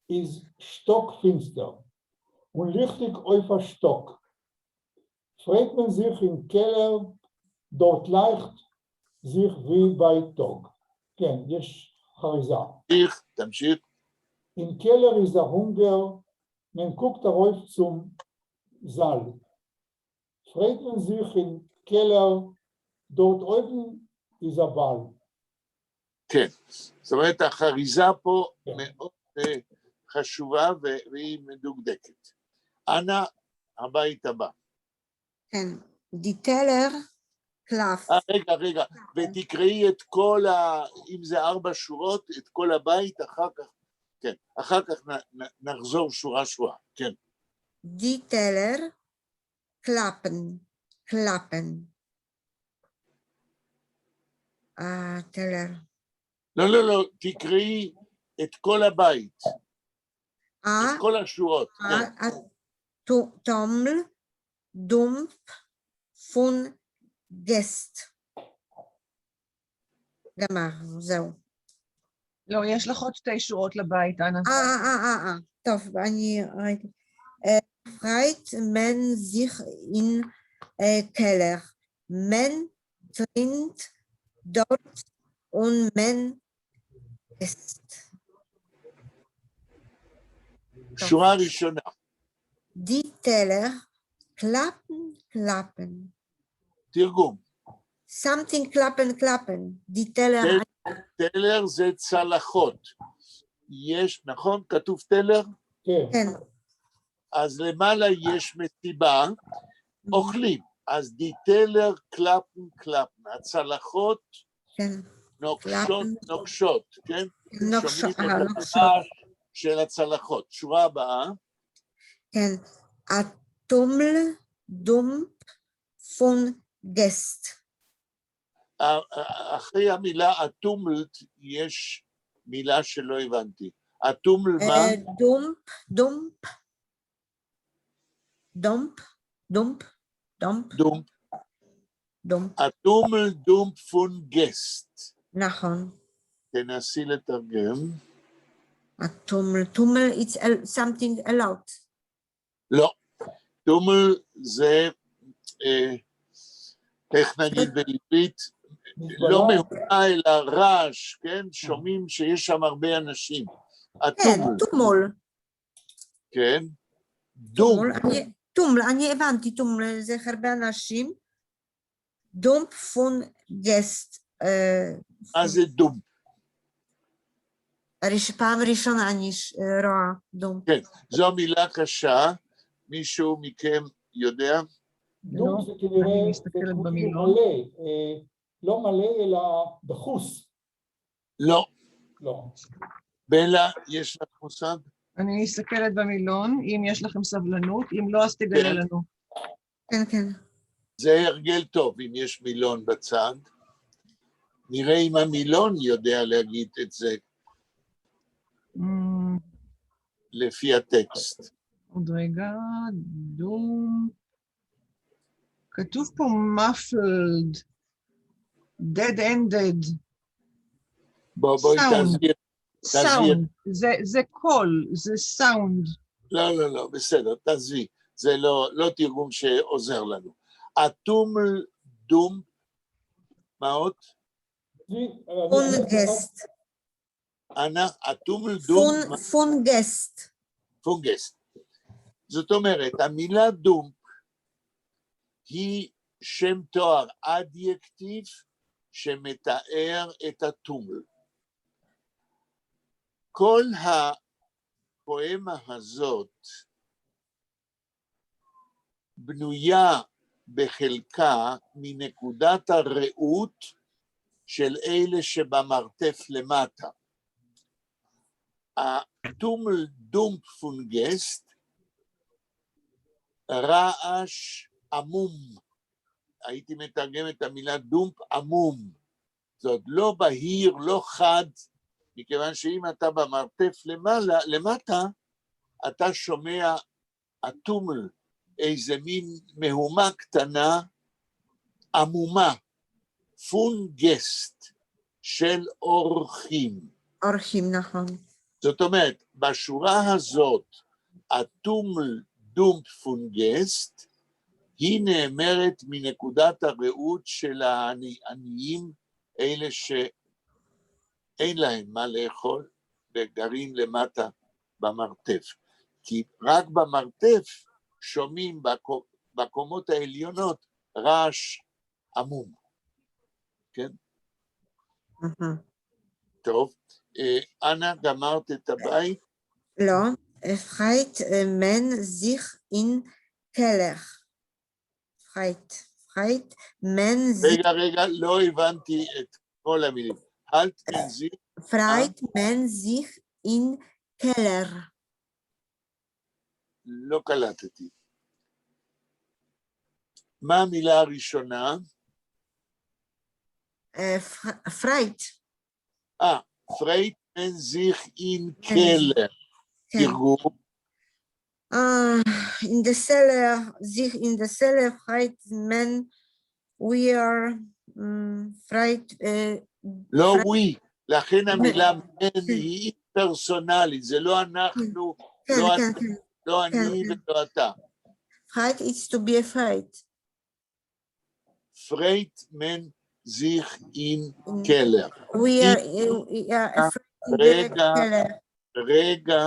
[SPEAKER 4] ist stockfinster und lichtig auf der Stock. Freut man sich im Keller, dort leicht sich wie bei Tag. כן, יש חריזה.
[SPEAKER 1] תמשיך.
[SPEAKER 4] Im Keller ist der Hunger, man guckt darauf zum Saal. Freut man sich im Keller, dort oben ist der Ball.
[SPEAKER 1] כן, זאת אומרת, החריזה פה מאוד חשובה והיא מדוקדקת. אנה, הבית הבא.
[SPEAKER 3] כן, דיטלר קלף.
[SPEAKER 1] רגע, ותקראי את כל, אם זה 4 שורות, את כל הבית, אחר כך נחזור שורה, כן.
[SPEAKER 3] דיטלר קלפן. טלר.
[SPEAKER 1] לא, תקראי את כל הבית, את כל השורות.
[SPEAKER 3] טומל, דומפ, פון, גסט. גמרנו, זהו.
[SPEAKER 2] לא, יש לך עוד 2 שורות לבית, אנה.
[SPEAKER 3] טוב, אני ראיתי. פרייט מן זיך אין קלר. מן טרינט דורט und man ist.
[SPEAKER 1] שורה ראשונה.
[SPEAKER 3] Die Teller klappen.
[SPEAKER 1] תרגום.
[SPEAKER 3] Something klappen. Die Teller.
[SPEAKER 1] טלר זה צלחות. יש, נכון? כתוב טלר?
[SPEAKER 3] כן.
[SPEAKER 1] אז למעלה יש מסיבה, אוכלים. אז די טלר קלפן. הצלחות נוקשות, כן? שומעים את הרעש של הצלחות. שורה הבאה.
[SPEAKER 3] כן. הטומל דומפ פון גסט.
[SPEAKER 1] אחרי המילה הטומלט יש מילה שלא הבנתי. הטומל מה? דומפ. הטומל דומפ פון גסט.
[SPEAKER 3] נכון.
[SPEAKER 1] תנסי לתרגם.
[SPEAKER 3] טומל, it's something a lot.
[SPEAKER 1] לא, טומל זה, איך נגיד בעברית, לא מהומה אלא רעש, כן? שומעים שיש שם הרבה אנשים.
[SPEAKER 3] כן,
[SPEAKER 1] הטומל,
[SPEAKER 3] טומול.
[SPEAKER 1] כן? דום.
[SPEAKER 3] טומל, אני הבנתי, טומל זה הרבה אנשים. דום פון גסט.
[SPEAKER 1] מה זה דום?
[SPEAKER 3] פעם ראשונה אני רואה דום.
[SPEAKER 1] כן, זו מילה קשה, מישהו מכם יודע?
[SPEAKER 4] דום זה כנראה, זה כמו מלא, לא מלא אלא דחוס.
[SPEAKER 1] לא.
[SPEAKER 4] לא.
[SPEAKER 1] בלה, יש לך מושג?
[SPEAKER 2] אני מסתכלת במילון, אם יש לכם סבלנות, אם לא, אז תגלה לנו.
[SPEAKER 3] כן, כן.
[SPEAKER 1] זה הרגל טוב, אם יש מילון בצד. נראה אם המילון יודע להגיד את זה לפי הטקסט.
[SPEAKER 2] עוד רגע, דום. כתוב פה muffled, dead-ended.
[SPEAKER 1] בואי תסביר.
[SPEAKER 2] סאונד, זה קול, זה סאונד.
[SPEAKER 1] לא, בסדר, תעזבי. זה לא תרגום שעוזר לנו. הטומל דום, מה עוד?
[SPEAKER 3] פונגסט.
[SPEAKER 1] אנה, הטומל דום.
[SPEAKER 3] פונגסט.
[SPEAKER 1] פונגסט. זאת אומרת, המילה דום היא שם תואר אדיקטיב שמתאר את הטומל. כל הפואמה הזאת בנויה בחלקה מנקודת הראות של אלה שבמרתף למטה. הטומל דום פונגסט, רעש עמום, הייתי מתרגם את המילה דומפ עמום, זאת לא בהיר, לא חד, מכיוון שאם אתה במרתף למטה, אתה שומע הטומל, איזה מין מהומה קטנה, עמומה, פונגסט של אורחים.
[SPEAKER 3] אורחים, נכון.
[SPEAKER 1] זאת אומרת, בשורה הזאת, הטומל דומפ פונגסט, היא נאמרת מנקודת הראות של העניים, אלה שאין להם מה לאכול, וגרים למטה במרתף. כי רק במרתף שומעים בקומות העליונות רעש עמום. כן? טוב. אנה, גמרת את הבית?
[SPEAKER 3] לא. פרייט מן זיך אין קלר. פרייט מן זיך...
[SPEAKER 1] רגע, לא הבנתי את כל המילים. אלט מן זיך...
[SPEAKER 3] פרייט מן זיך אין קלר.
[SPEAKER 1] לא קלטתי. מה המילה הראשונה?
[SPEAKER 3] פרייט.
[SPEAKER 1] פרייט מן זיך אין קלר. תרגום.
[SPEAKER 3] In the cellar, sich in the cellar, fright men, we are fright.
[SPEAKER 1] לא we, לכן המילה מן היא פרסונלית, זה לא אנחנו, לא אני ולא אתה.
[SPEAKER 3] Fright is to be afraid.
[SPEAKER 1] פרייט מן זיך אין קלר.
[SPEAKER 3] We are afraid in the cellar.
[SPEAKER 1] רגע,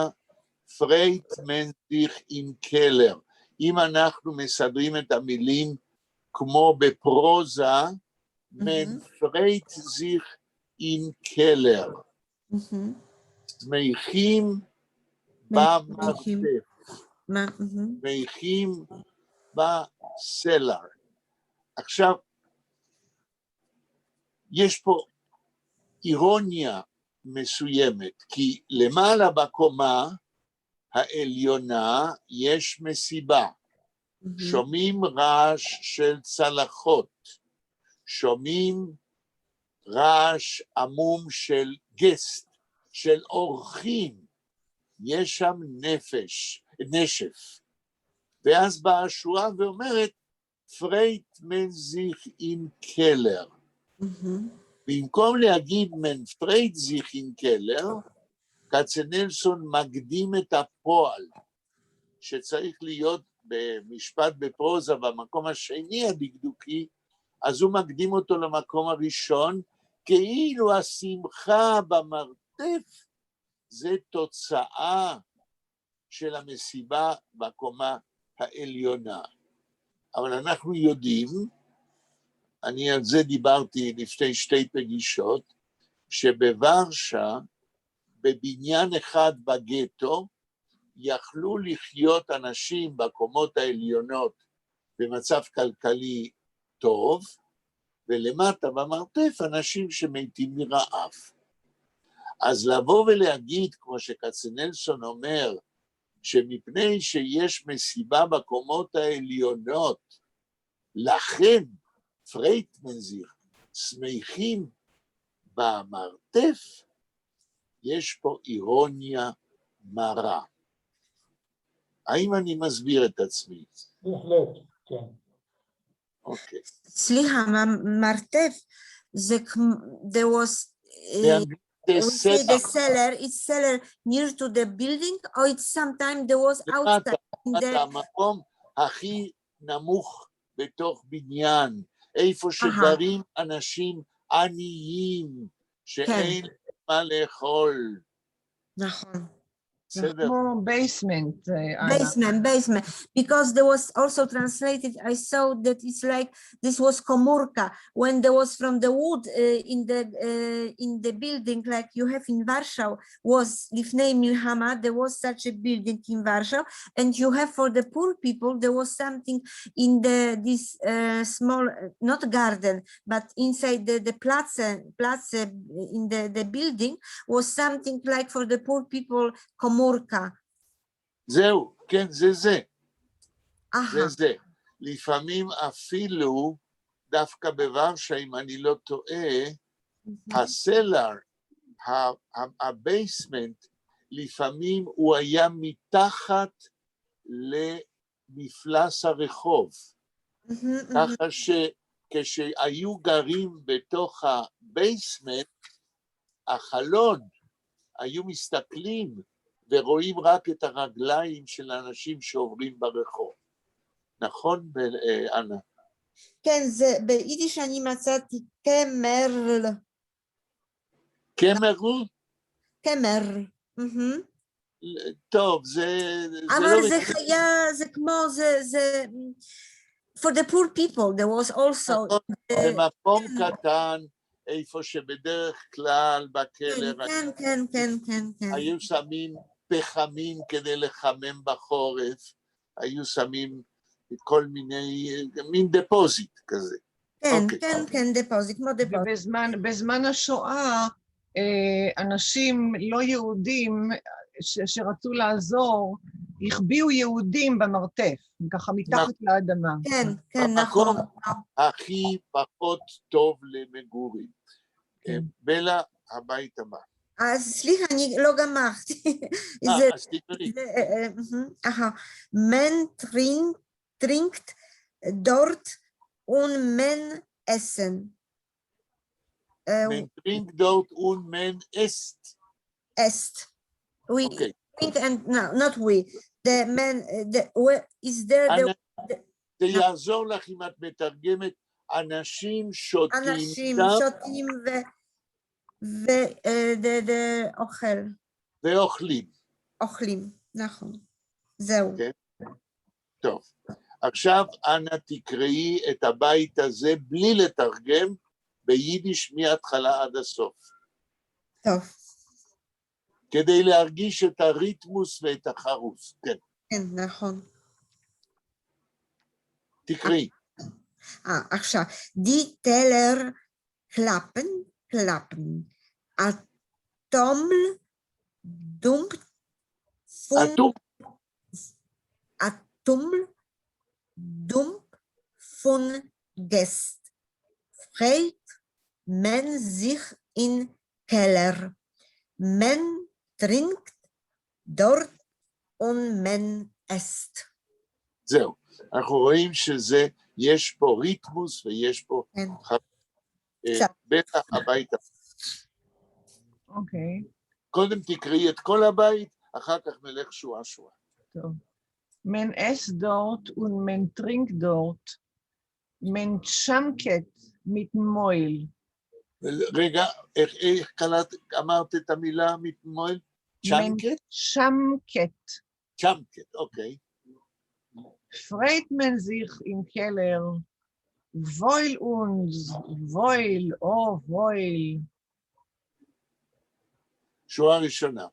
[SPEAKER 1] פרייט מן זיך אין קלר. אם אנחנו מסדרים את המילים כמו בפרוזה, מן פרייט זיך אין קלר. שמחים במרתף. שמחים בסלר. עכשיו, יש פה אירוניה מסוימת, כי למעלה בקומה העליונה יש מסיבה, שומעים רעש של צלחות, שומעים רעש עמום של גסט, של אורחים, יש שם נשף. ואז באה השורה ואומרת, פרייט מן זיך אין קלר. במקום להגיד מן פרייד זיך אין קלר, כצנלסון מקדים את הפועל, שצריך להיות במשפט בפרוזה במקום השני הדקדוקי, אז הוא מקדים אותו למקום הראשון, כאילו השמחה במרתף זה תוצאה של המסיבה בקומה העליונה. אבל אנחנו יודעים, אני על זה דיברתי לפני 2 פגישות, שבוורשה, בבניין אחד בגטו, יכלו לחיות אנשים בקומות העליונות במצב כלכלי טוב, ולמטה במרתף אנשים שמתים מרעב. אז לבוא ולהגיד, כמו שקצנלסון אומר, שמפני שיש מסיבה בקומות העליונות, לכן פרייטמנזיך שמחים במרתף, יש פה אירוניה מרה. האם אני מסביר את עצמי?
[SPEAKER 4] בהחלט, כן.
[SPEAKER 1] אוקיי.
[SPEAKER 3] סליחה, מרתף, זה there was, we say the cellar, it's cellar near to the building, or it's sometimes there was outside in the...
[SPEAKER 1] המקום הכי נמוך בתוך בניין, איפה שגרים אנשים עניים, שאין מה לאכול.
[SPEAKER 3] נכון.
[SPEAKER 2] כמו basement.
[SPEAKER 3] Basement, because there was also translated, I saw that it's like, this was komórka, when there was from the wood in the building, like you have in Warsaw, was Lifnei Milhama, there was such a building in Warsaw, and you have for the poor people, there was something in this small, not garden, but inside the place in the building, was something like for the poor people, komórka.
[SPEAKER 1] זהו, כן, זה. זה. לפעמים אפילו, דווקא בוורשה, אם אני לא טועה, הסלר, הבייסמנט, לפעמים הוא היה מתחת למפלס הרחוב. ככה שכשהיו גרים בתוך הבייסמנט, החלון, היו מסתכלים, ורואים רק את הרגליים של האנשים שעוברים ברחוב. נכון, אנה?
[SPEAKER 3] כן, זה ביידיש אני מצאתי קמרל.
[SPEAKER 1] קמרל?
[SPEAKER 3] קמרל.
[SPEAKER 1] טוב, זה...
[SPEAKER 3] אבל זה חיה, זה כמו, זה... For the poor people, there was also...
[SPEAKER 1] במקום קטן, איפה שבדרך כלל בכלא...
[SPEAKER 3] כן.
[SPEAKER 1] היו שמים פחמים כדי לחמם בחורף, היו שמים כל מיני, מין דפוזיט כזה.
[SPEAKER 3] כן, דפוזיט, כמו דפוזיט.
[SPEAKER 2] ובזמן השואה, אנשים לא יהודים שרצו לעזור, החביאו יהודים במרתף, ככה מתחת לאדמה.
[SPEAKER 3] כן, נכון.
[SPEAKER 1] המקום הכי פחות טוב למגורים. בלה, הבית הבא.
[SPEAKER 3] אז סליחה, אני לא גמרתי.
[SPEAKER 1] אז תקראי.
[SPEAKER 3] Man trinkt dort und man essen.
[SPEAKER 1] Man trinkt dort und man isst.
[SPEAKER 3] Esst. We drink and no, not we. The man, is there the...
[SPEAKER 1] זה יעזור לך אם את מתרגמת אנשים שותים.
[SPEAKER 3] אנשים שותים ואוכל.
[SPEAKER 1] ואוכלים.
[SPEAKER 3] אוכלים, נכון. זהו.
[SPEAKER 1] טוב. עכשיו אנא תקראי את הבית הזה בלי לתרגם ביידיש מההתחלה עד הסוף.
[SPEAKER 3] טוב.
[SPEAKER 1] כדי להרגיש את הריתמוס ואת החרוס.
[SPEAKER 3] כן, נכון.
[SPEAKER 1] תקראי.
[SPEAKER 3] עכשיו, די טלר klappen. Atoml dumpt von Gäst. Freit man sich in Keller. Man trinkt dort und man isst.
[SPEAKER 1] זהו. אנחנו רואים שזה, יש פה ריתמוס ויש פה... בטח הבית.
[SPEAKER 2] אוקיי,
[SPEAKER 1] קודם תקראי את כל הבית, אחר כך נלך שורה שורה.
[SPEAKER 2] טוב. Men es dort und men trinkt dort. Men schamket mit Moil.
[SPEAKER 1] רגע, איך אמרת את המילה מתמועל? צ'מקט?
[SPEAKER 2] Schamket.
[SPEAKER 1] צ'מקט, אוקיי.
[SPEAKER 2] Freut man sich im Keller. Woil uns, woil, oh woil.
[SPEAKER 1] שורה ראשונה.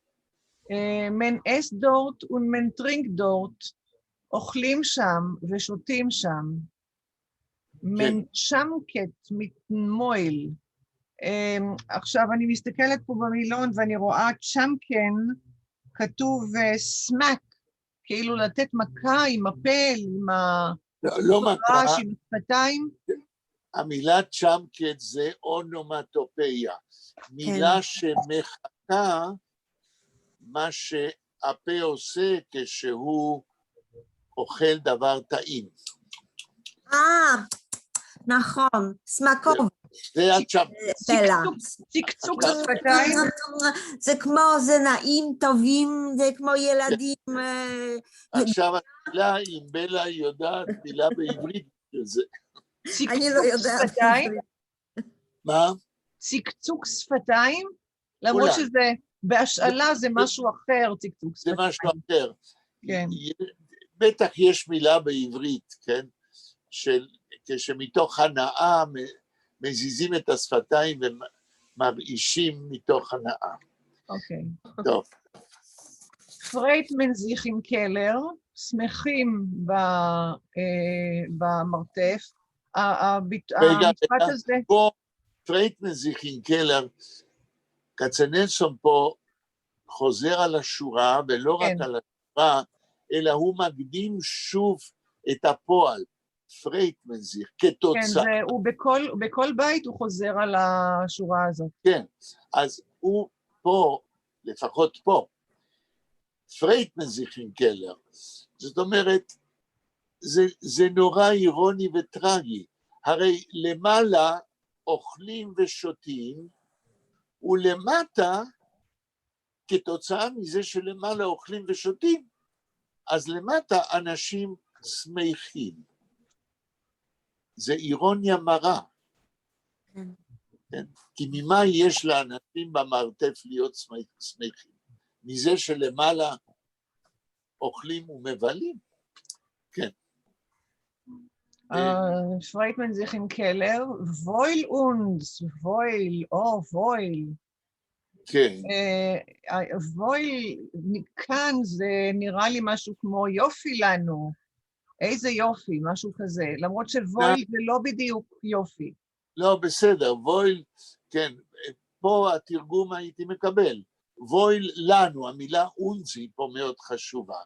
[SPEAKER 2] Men es dort und men trinkt dort. אוכלים שם ושותים שם. Men schamket mit Moil. עכשיו אני מסתכלת פה במילון ואני רואה צ'מקן, כתוב סמק, כאילו לתת מכה עם הפל, עם
[SPEAKER 1] לא מכה,
[SPEAKER 2] עם השפתיים.
[SPEAKER 1] המילה צ'מקט זה אונומטופיה, מילה שמחכה מה שהפה עושה כשהוא אוכל דבר טעים.
[SPEAKER 3] נכון, סמקוב.
[SPEAKER 1] זה הצ'מקט.
[SPEAKER 2] צקצוק השפתיים.
[SPEAKER 3] זה נעים, טובים, זה כמו ילדים.
[SPEAKER 1] עכשיו המילה, אם בלה יודעת מילה בעברית, זה...
[SPEAKER 3] אני לא יודעת.
[SPEAKER 1] מה?
[SPEAKER 2] צקצוק שפתיים? למרות שזה, בהשאלה זה משהו אחר, צקצוק
[SPEAKER 1] זה
[SPEAKER 2] שפתיים.
[SPEAKER 1] משהו אחר.
[SPEAKER 2] כן.
[SPEAKER 1] בטח יש מילה בעברית, כן? כשמתוך הנאה מזיזים את השפתיים ומרעישים מתוך הנאה.
[SPEAKER 2] אוקיי.
[SPEAKER 1] טוב.
[SPEAKER 2] פרייט מנזיך עם קלר, שמחים במרתף. המשפט הזה...
[SPEAKER 1] פה פרייט מנזיך עם קלר, כצנלסון פה חוזר על השורה, ולא רק על השורה, אלא הוא מקדים שוב את הפועל. פרייט מנזיך, כתוצאה.
[SPEAKER 2] כן, בכל בית הוא חוזר על השורה הזאת.
[SPEAKER 1] כן, אז הוא פה, לפחות פה, פרייט מנזיך עם קלר. זאת אומרת, זה נורא אירוני וטרגי. הרי למעלה אוכלים ושותים, ולמטה, כתוצאה מזה שלמעלה אוכלים ושותים, אז למטה אנשים שמחים. זה אירוניה מרה. כן? כי ממה יש לאנשים במרתף להיות שמחים? מזה שלמעלה אוכלים ומבלים? כן.
[SPEAKER 2] פרייטמן זיך עם קלר, וויל אונס, וויל, או וויל.
[SPEAKER 1] כן.
[SPEAKER 2] וויל, כאן זה נראה לי משהו כמו יופי לנו. איזה יופי, משהו כזה. למרות שוויל זה לא בדיוק יופי.
[SPEAKER 1] לא, בסדר, וויל, כן, פה התרגום הייתי מקבל. וויל לנו, המילה אונזי פה מאוד חשובה.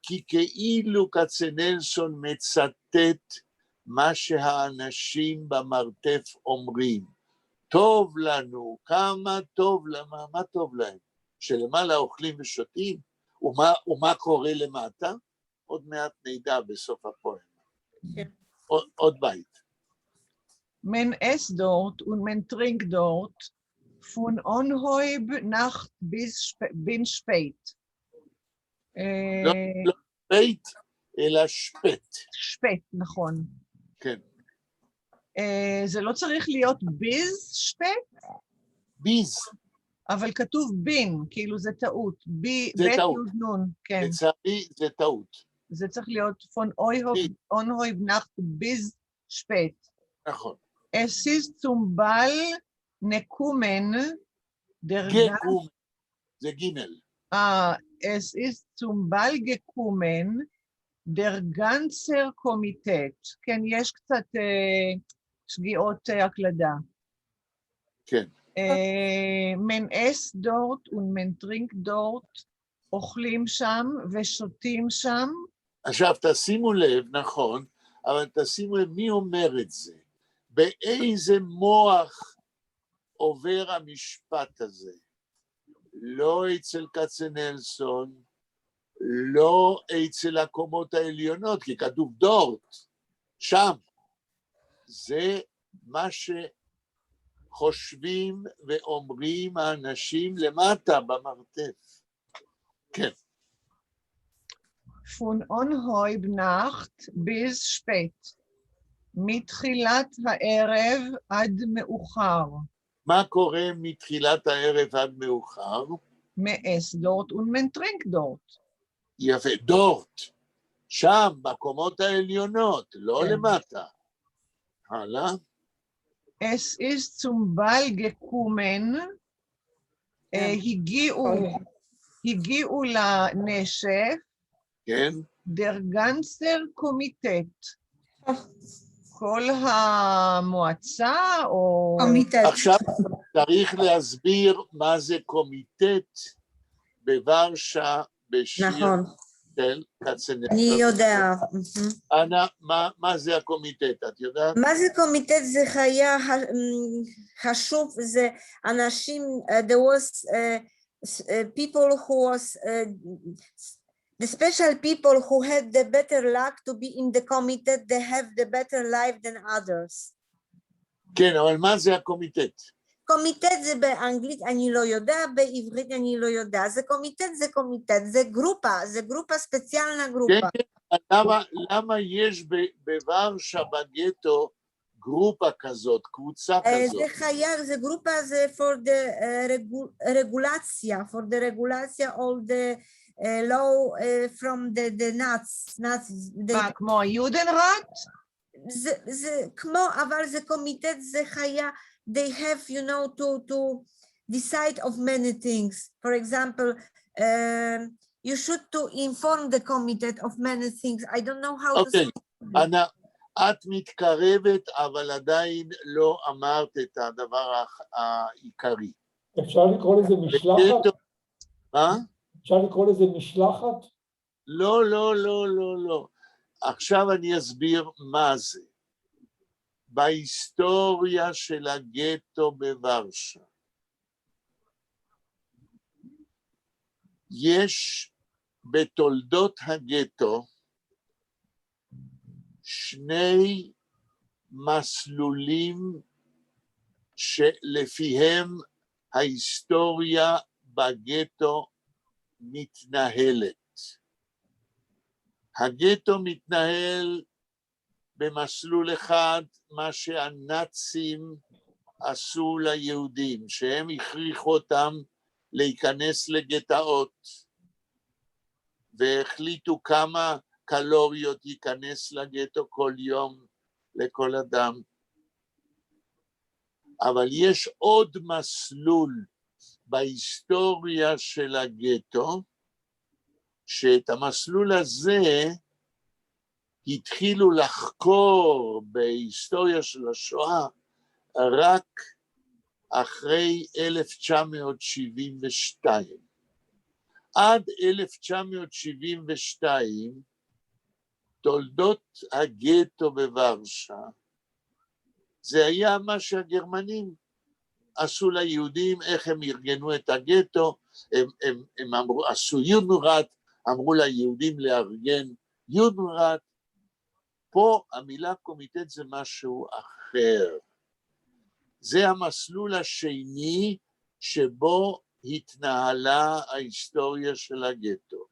[SPEAKER 1] כי כאילו כצנלסון מצטט מה שהאנשים במרתף אומרים. טוב לנו, כמה טוב, מה טוב להם? שלמעלה אוכלים ושותים, ומה קורה למטה? עוד מעט נדע בסוף הפואמה. עוד בית.
[SPEAKER 2] Man ess dort und man trinkt dort von Onhoib Nacht bis spät.
[SPEAKER 1] לא בית, אלא שפט.
[SPEAKER 2] שפט, נכון.
[SPEAKER 1] כן.
[SPEAKER 2] זה לא צריך להיות ביז שפט?
[SPEAKER 1] ביז.
[SPEAKER 2] אבל כתוב בין, כאילו זה טעות.
[SPEAKER 1] זה טעות.
[SPEAKER 2] כן.
[SPEAKER 1] לצערי זה טעות.
[SPEAKER 2] זה צריך להיות von Onhoib Nacht bis spät.
[SPEAKER 1] נכון.
[SPEAKER 2] Es ist zum Ball gekommen,
[SPEAKER 1] זה גימל.
[SPEAKER 2] Es ist zum Ball gekommen, der ganze Komitee. כן, יש קצת שגיאות הקלדה.
[SPEAKER 1] כן.
[SPEAKER 2] Man isst dort und man trinkt dort, אוכלים שם ושותים שם.
[SPEAKER 1] עכשיו תשימו לב, נכון, אבל תשימו לב מי אומר את זה. באיזה מוח עובר המשפט הזה? לא אצל כצנלסון, לא אצל הקומות העליונות, כי כתוב דורט, שם. זה מה חושבים ואומרים האנשים למטה במרתף. כן.
[SPEAKER 2] Von Onhoib Nacht bis spät. מתחילת הערב עד מאוחר.
[SPEAKER 1] מה קורה מתחילת הערב עד מאוחר?
[SPEAKER 2] מאס דורט ומנטרינק דורט.
[SPEAKER 1] יפה, דורט. שם, בקומות העליונות, לא
[SPEAKER 2] כן.
[SPEAKER 1] למטה. הלאה.
[SPEAKER 2] Es ist zum Ball gekommen, הגיעו לנשף,
[SPEAKER 1] כן.
[SPEAKER 2] der ganze Komitee. כל המועצה או...
[SPEAKER 3] קומיטט.
[SPEAKER 1] עכשיו צריך להסביר מה זה קומיטט בוורשה בשיר
[SPEAKER 3] נכון.
[SPEAKER 1] של כצנלסון.
[SPEAKER 3] אני יודע.
[SPEAKER 1] אנה, מה זה הקומיטט? את יודעת?
[SPEAKER 3] מה זה קומיטט? זה היה חשוב, זה אנשים, there was people who was, the special people who had the better luck to be in the committee, they have the better life than others.
[SPEAKER 1] כן, אבל מה זה הקומיטט?
[SPEAKER 3] קומיטט זה באנגלית אני לא יודע, בעברית אני לא יודע, זה קומיטט, זה גרופה ספציאלנה גרופה.
[SPEAKER 1] כן, למה יש בוורשה בגטו גרופה כזאת, קבוצה כזאת?
[SPEAKER 3] זה חייב, זה גרופה, זה for the רגולציה, for the רגולציה, all the law from the nuts.
[SPEAKER 2] כמו היודנראט?
[SPEAKER 3] זה כמו, אבל זה קומיטט, זה חיה, they have, you know, to decide of many things. For example, you should to inform the committee of many things. I don't know how to say.
[SPEAKER 1] אנה, את מתקרבת, אבל עדיין לא אמרת את הדבר העיקרי.
[SPEAKER 4] אפשר לקרוא לזה משלחת?
[SPEAKER 1] מה?
[SPEAKER 4] אפשר לקרוא לזה משלחת?
[SPEAKER 1] לא, לא, לא, לא, לא. עכשיו אני אסביר מה זה. בהיסטוריה של הגטו בוורשה, יש בתולדות הגטו שני מסלולים שלפיהם ההיסטוריה בגטו מתנהלת. הגטו מתנהל במסלול אחד, מה שהנאצים עשו ליהודים, שהם הכריחו אותם להיכנס לגטאות, והחליטו כמה קלוריות ייכנס לגטו כל יום לכל אדם. אבל יש עוד מסלול בהיסטוריה של הגטו, שאת המסלול הזה התחילו לחקור בהיסטוריה של השואה רק אחרי 1972. עד 1972, תולדות הגטו בוורשה, זה היה מה שהגרמנים עשו ליהודים, איך הם ארגנו את הגטו, הם אמרו, עשו יודנראט, אמרו ליהודים לארגן יודנראט. פה המילה קומיטט זה משהו אחר. זה המסלול השני שבו התנהלה ההיסטוריה של הגטו.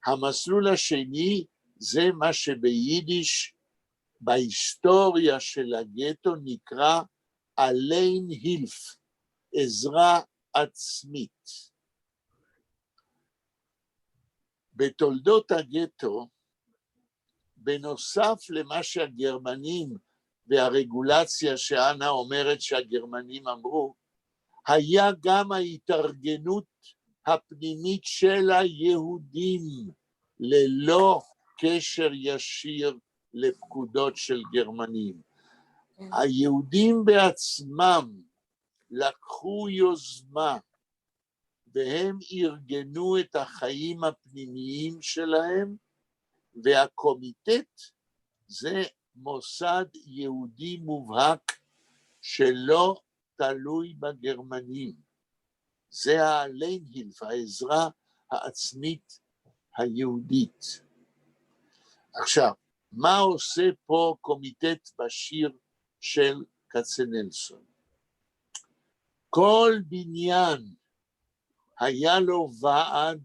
[SPEAKER 1] המסלול השני זה מה שביידיש בהיסטוריה של הגטו נקרא אליין הילף, עזרה עצמית. בתולדות הגטו, בנוסף למה שהגרמנים והרגולציה שאנה אומרת שהגרמנים אמרו, היה גם ההתארגנות הפנימית של היהודים ללא קשר ישיר לפקודות של גרמנים. היהודים בעצמם לקחו יוזמה והם ארגנו את החיים הפנימיים שלהם, והקומיטט זה מוסד יהודי מובהק שלא תלוי בגרמנים. זה האליינהילף, העזרה העצמית היהודית. עכשיו, מה עושה פה קומיטט בשיר של כצנלסון? כל בניין היה לו ועד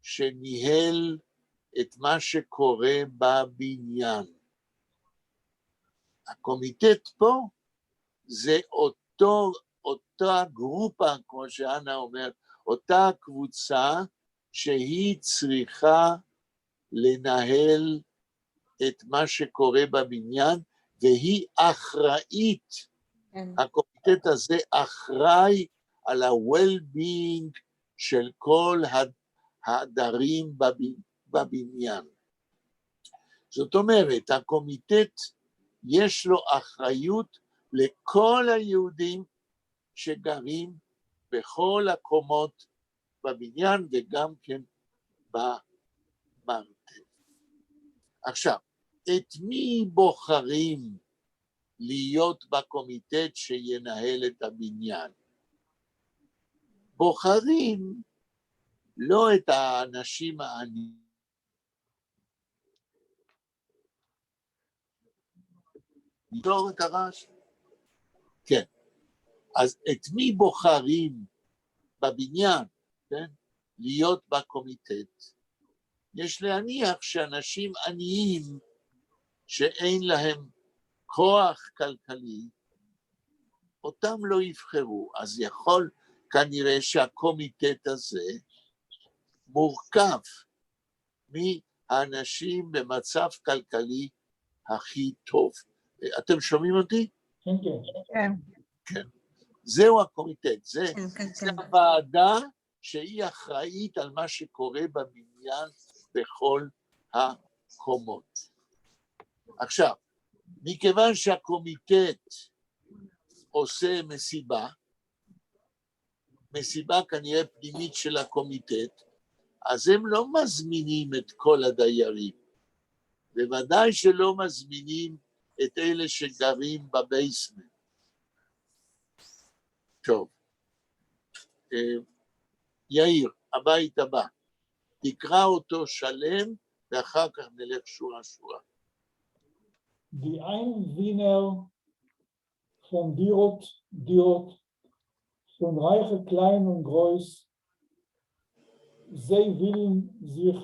[SPEAKER 1] שניהל את מה שקורה בבניין. הקומיטט פה זה אותה גרופה, כמו שאנה אומרת, אותה קבוצה שהיא צריכה לנהל את מה שקורה בבניין, והיא אחראית, הקומיטט הזה אחראי על ה-well-being של כל הדרים בבניין. זאת אומרת, הקומיטט יש לו אחריות לכל היהודים שגרים בכל הקומות בבניין וגם כן במרתף. עכשיו, את מי בוחרים להיות בקומיטט שינהל את הבניין? בוחרים לא את האנשים העניים, נשאר את הרעש? כן. אז את מי בוחרים בבניין, כן? להיות בקומיטט? יש להניח שאנשים עניים שאין להם כוח כלכלי, אותם לא יבחרו. אז יכול כנראה שהקומיטט הזה מורכב מהאנשים במצב כלכלי הכי טוב. אתם שומעים אותי?
[SPEAKER 4] כן, כן.
[SPEAKER 2] כן.
[SPEAKER 1] זהו הקומיטט, זה
[SPEAKER 3] כן.
[SPEAKER 1] הוועדה שהיא אחראית על מה שקורה בבניין בכל הקומות. עכשיו, מכיוון שהקומיטט עושה מסיבה כנראה פנימית של הקומיטט, אז הם לא מזמינים את כל הדיירים. בוודאי שלא מזמינים את אלה שגרים בבייסמנט. טוב. יאיר, הבית הבא. תקרא אותו שלם, ואחר כך נלך שורה שורה.
[SPEAKER 4] Die Einwohner von Dirot, von Reiche klein und groß, sie willen sich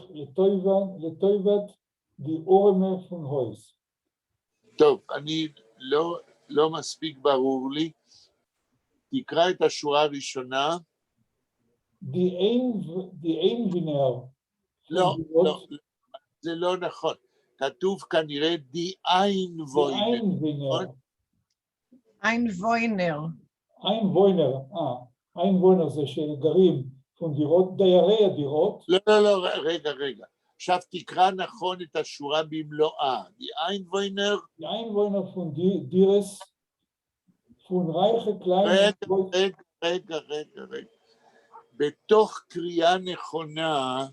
[SPEAKER 4] letoivat die Orme von Heus.
[SPEAKER 1] טוב, אני לא מספיק ברור לי. תקרא את השורה הראשונה.
[SPEAKER 4] Die Einwohner
[SPEAKER 1] לא,
[SPEAKER 4] von Dirot,
[SPEAKER 1] זה לא נכון. כתוב כנראה די איינבוינר.
[SPEAKER 4] Einwohner זה שגרים von Dirot, דיירי הדירות.
[SPEAKER 1] לא, רגע. עכשיו תקרא נכון את השורה במלואה. די איינבוינר.
[SPEAKER 4] Die Einwohner von Dires, von Reiche klein.
[SPEAKER 1] רגע. בתוך קריאה נכונה,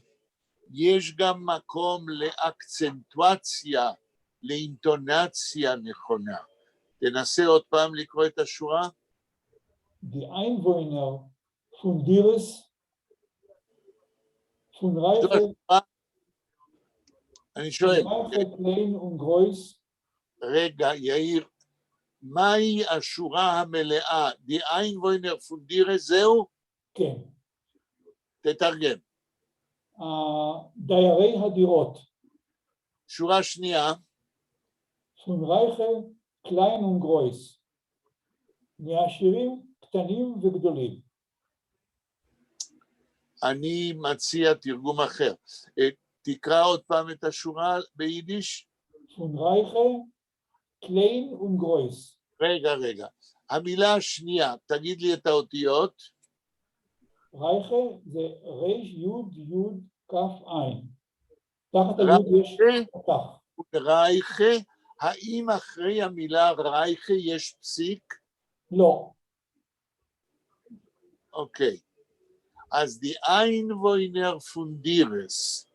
[SPEAKER 1] יש גם מקום לאקצנטואציה, לאינטונציה נכונה. תנסה עוד פעם לקרוא את השורה.
[SPEAKER 4] Die Einwohner von Dires, von Reiche
[SPEAKER 1] אני שואל,
[SPEAKER 4] klein und groß.
[SPEAKER 1] רגע, יאיר, מהי השורה המלאה? די איינבוינר פון דירס, זהו?
[SPEAKER 4] כן.
[SPEAKER 1] תתרגם.
[SPEAKER 4] דיירי הדירות.
[SPEAKER 1] שורה שנייה.
[SPEAKER 4] von Reiche klein und groß. מעשירים קטנים וגדולים.
[SPEAKER 1] אני מציע תרגום אחר. תקרא עוד פעם את השורה ביידיש.
[SPEAKER 4] von Reiche klein und groß.
[SPEAKER 1] רגע. המילה השנייה, תגיד לי את האותיות.
[SPEAKER 4] רייכה זה ריש יוד כף עין. תחת היוד יש פתח.
[SPEAKER 1] רייכה, האם אחרי המילה רייכה יש פסיק?
[SPEAKER 4] לא.
[SPEAKER 1] אוקיי. אז די איינבוינר פון דירס,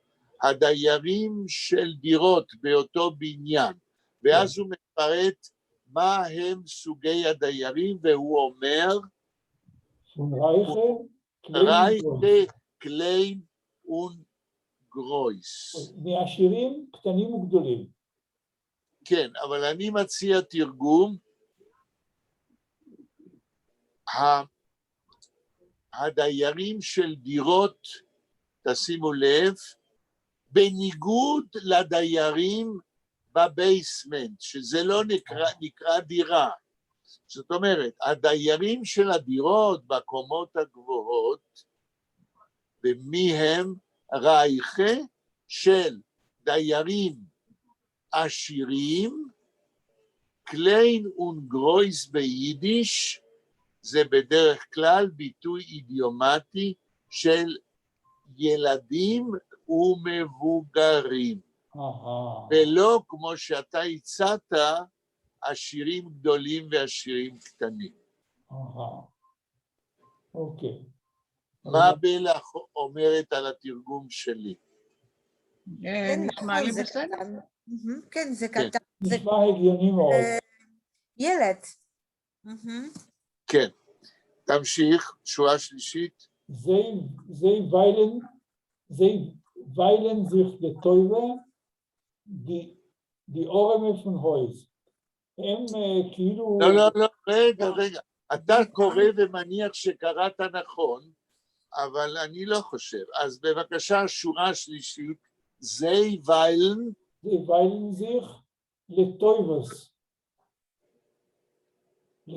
[SPEAKER 1] הדיירים של דירות באותו בניין, ואז הוא מפרט מה הם סוגי הדיירים, והוא אומר, רייכה, קליין וגרויס.
[SPEAKER 4] מעשירים קטנים וגדולים.
[SPEAKER 1] כן, אבל אני מציע תרגום, הדיירים של דירות, תשימו לב, בניגוד לדיירים בבייסמנט, שזה לא נקרא דירה. זאת אומרת, הדיירים של הדירות בקומות הגבוהות, ומי הם? רייכה של דיירים עשירים, קליין ונגרויס ביידיש, זה בדרך כלל ביטוי אידיומטי של ילדים ומבוגרים, ולא כמו שאתה הצעת, עשירים גדולים ועשירים קטנים.
[SPEAKER 4] אוקיי.
[SPEAKER 1] מה בלח אומרת על התרגום שלי?
[SPEAKER 2] נשמע לי בסדר.
[SPEAKER 3] כן, זה קטן. זה
[SPEAKER 4] נשמע הגיוני מאוד.
[SPEAKER 3] ילד.
[SPEAKER 1] כן. תמשיך, שורה שלישית.
[SPEAKER 4] Sie weilen sich getäube, die Orme von Heus. הם כאילו...
[SPEAKER 1] לא, רגע. אתה קורא ומניח שקראת נכון, אבל אני לא חושב. אז בבקשה, שורה שלישית, Sie weilen
[SPEAKER 4] sich לטויבס.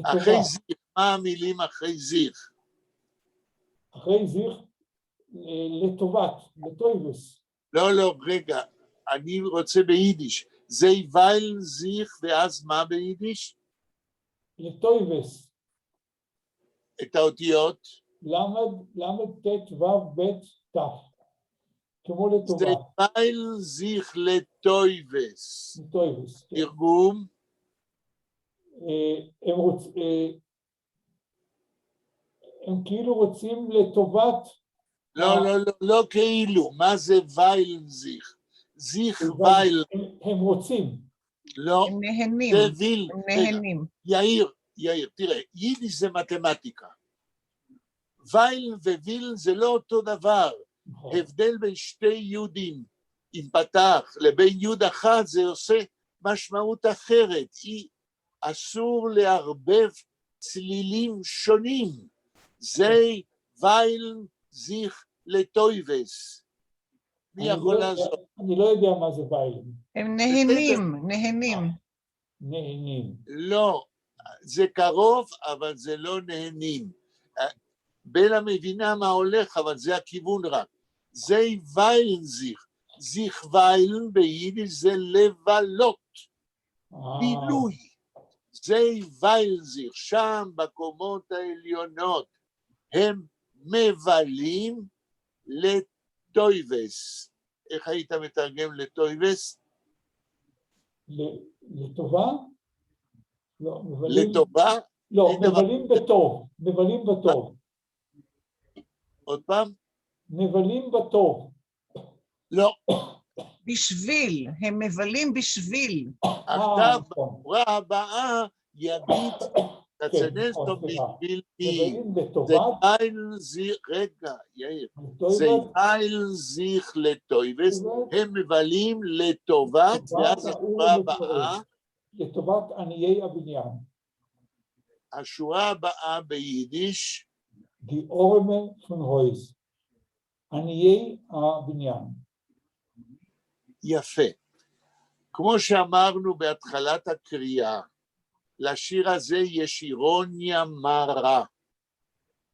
[SPEAKER 1] אחרי זיך, מה המילים אחרי זיך?
[SPEAKER 4] אחרי זיך לטובת, לטויבס.
[SPEAKER 1] לא, רגע, אני רוצה ביידיש. Sie weilen sich, ואז מה ביידיש?
[SPEAKER 4] לטויבס.
[SPEAKER 1] את האותיות?
[SPEAKER 4] למד תת וו בית תף. כמו לטובת.
[SPEAKER 1] Sie weilen sich לטויבס.
[SPEAKER 4] לטויבס.
[SPEAKER 1] תרגום?
[SPEAKER 4] הם כאילו רוצים לטובת...
[SPEAKER 1] לא כאילו, מה זה ויילן זיך? זיך ויילן.
[SPEAKER 4] הם רוצים.
[SPEAKER 1] לא,
[SPEAKER 2] הם נהנים.
[SPEAKER 1] זה ויל.
[SPEAKER 2] הם נהנים.
[SPEAKER 1] יאיר, תראה, יידיש זה מתמטיקה. ויילן ווילן זה לא אותו דבר. הבדל בין שתי יודים עם פתח לבין יוד אחת זה עושה משמעות אחרת. אסור לערבב צלילים שונים. זה ויילן זיך לטויבס. מי יכול לעזור?
[SPEAKER 4] אני לא יודע מה זה ויילן.
[SPEAKER 2] הם נהנים.
[SPEAKER 4] נהנים.
[SPEAKER 1] לא, זה קרוב, אבל זה לא נהנים. בלה מבינה מה הולך, אבל זה הכיוון רק. זה ויילן זיך. זיך ויילן ביידיש זה לבלות. בילוי. זה ויילן זיך. שם בקומות העליונות הם מבלים לטויבס. איך היית מתרגם לטויבס?
[SPEAKER 4] לטובה? לא,
[SPEAKER 1] לטובה?
[SPEAKER 4] לא, מבלים בטוב. מבלים בטוב.
[SPEAKER 1] עוד פעם?
[SPEAKER 4] מבלים בטוב.
[SPEAKER 1] לא.
[SPEAKER 2] בשביל, הם מבלים בשביל.
[SPEAKER 1] עכשיו, בשורה הבאה יגיד כצנלסון בשביל מי. זה ויילן זיך, רגע, יאיר. זה ויילן זיך לטויבס, הם מבלים לטובת, ואז השורה הבאה.
[SPEAKER 4] לטובת עניי הבניין.
[SPEAKER 1] השורה הבאה ביידיש.
[SPEAKER 4] Die Orme von Heus. עניי הבניין.
[SPEAKER 1] יפה. כמו שאמרנו בהתחלת הקריאה, לשיר הזה יש אירוניה מרה.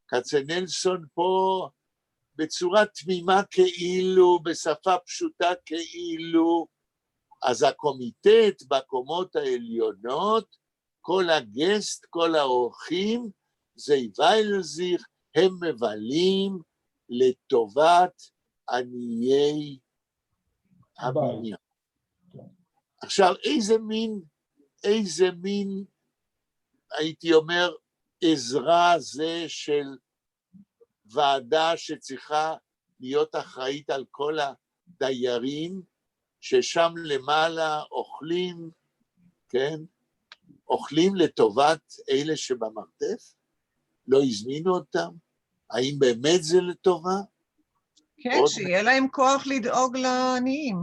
[SPEAKER 1] כצנלסון פה בצורה תמימה כאילו, בשפה פשוטה כאילו, אז הקומיטט בקומות העליונות, כל הגסט, כל האורחים, זה ויילן זיך, הם מבלים לטובת עניי הבניין. עכשיו, איזה מין, הייתי אומר, עזרה זה של ועדה שצריכה להיות אחראית על כל הדיירים, ששם למעלה אוכלים, כן? אוכלים לטובת אלה שבמרתף? לא הזמינו אותם? האם באמת זה לטובה?
[SPEAKER 2] כן, שיהיה להם כוח לדאוג לעניים.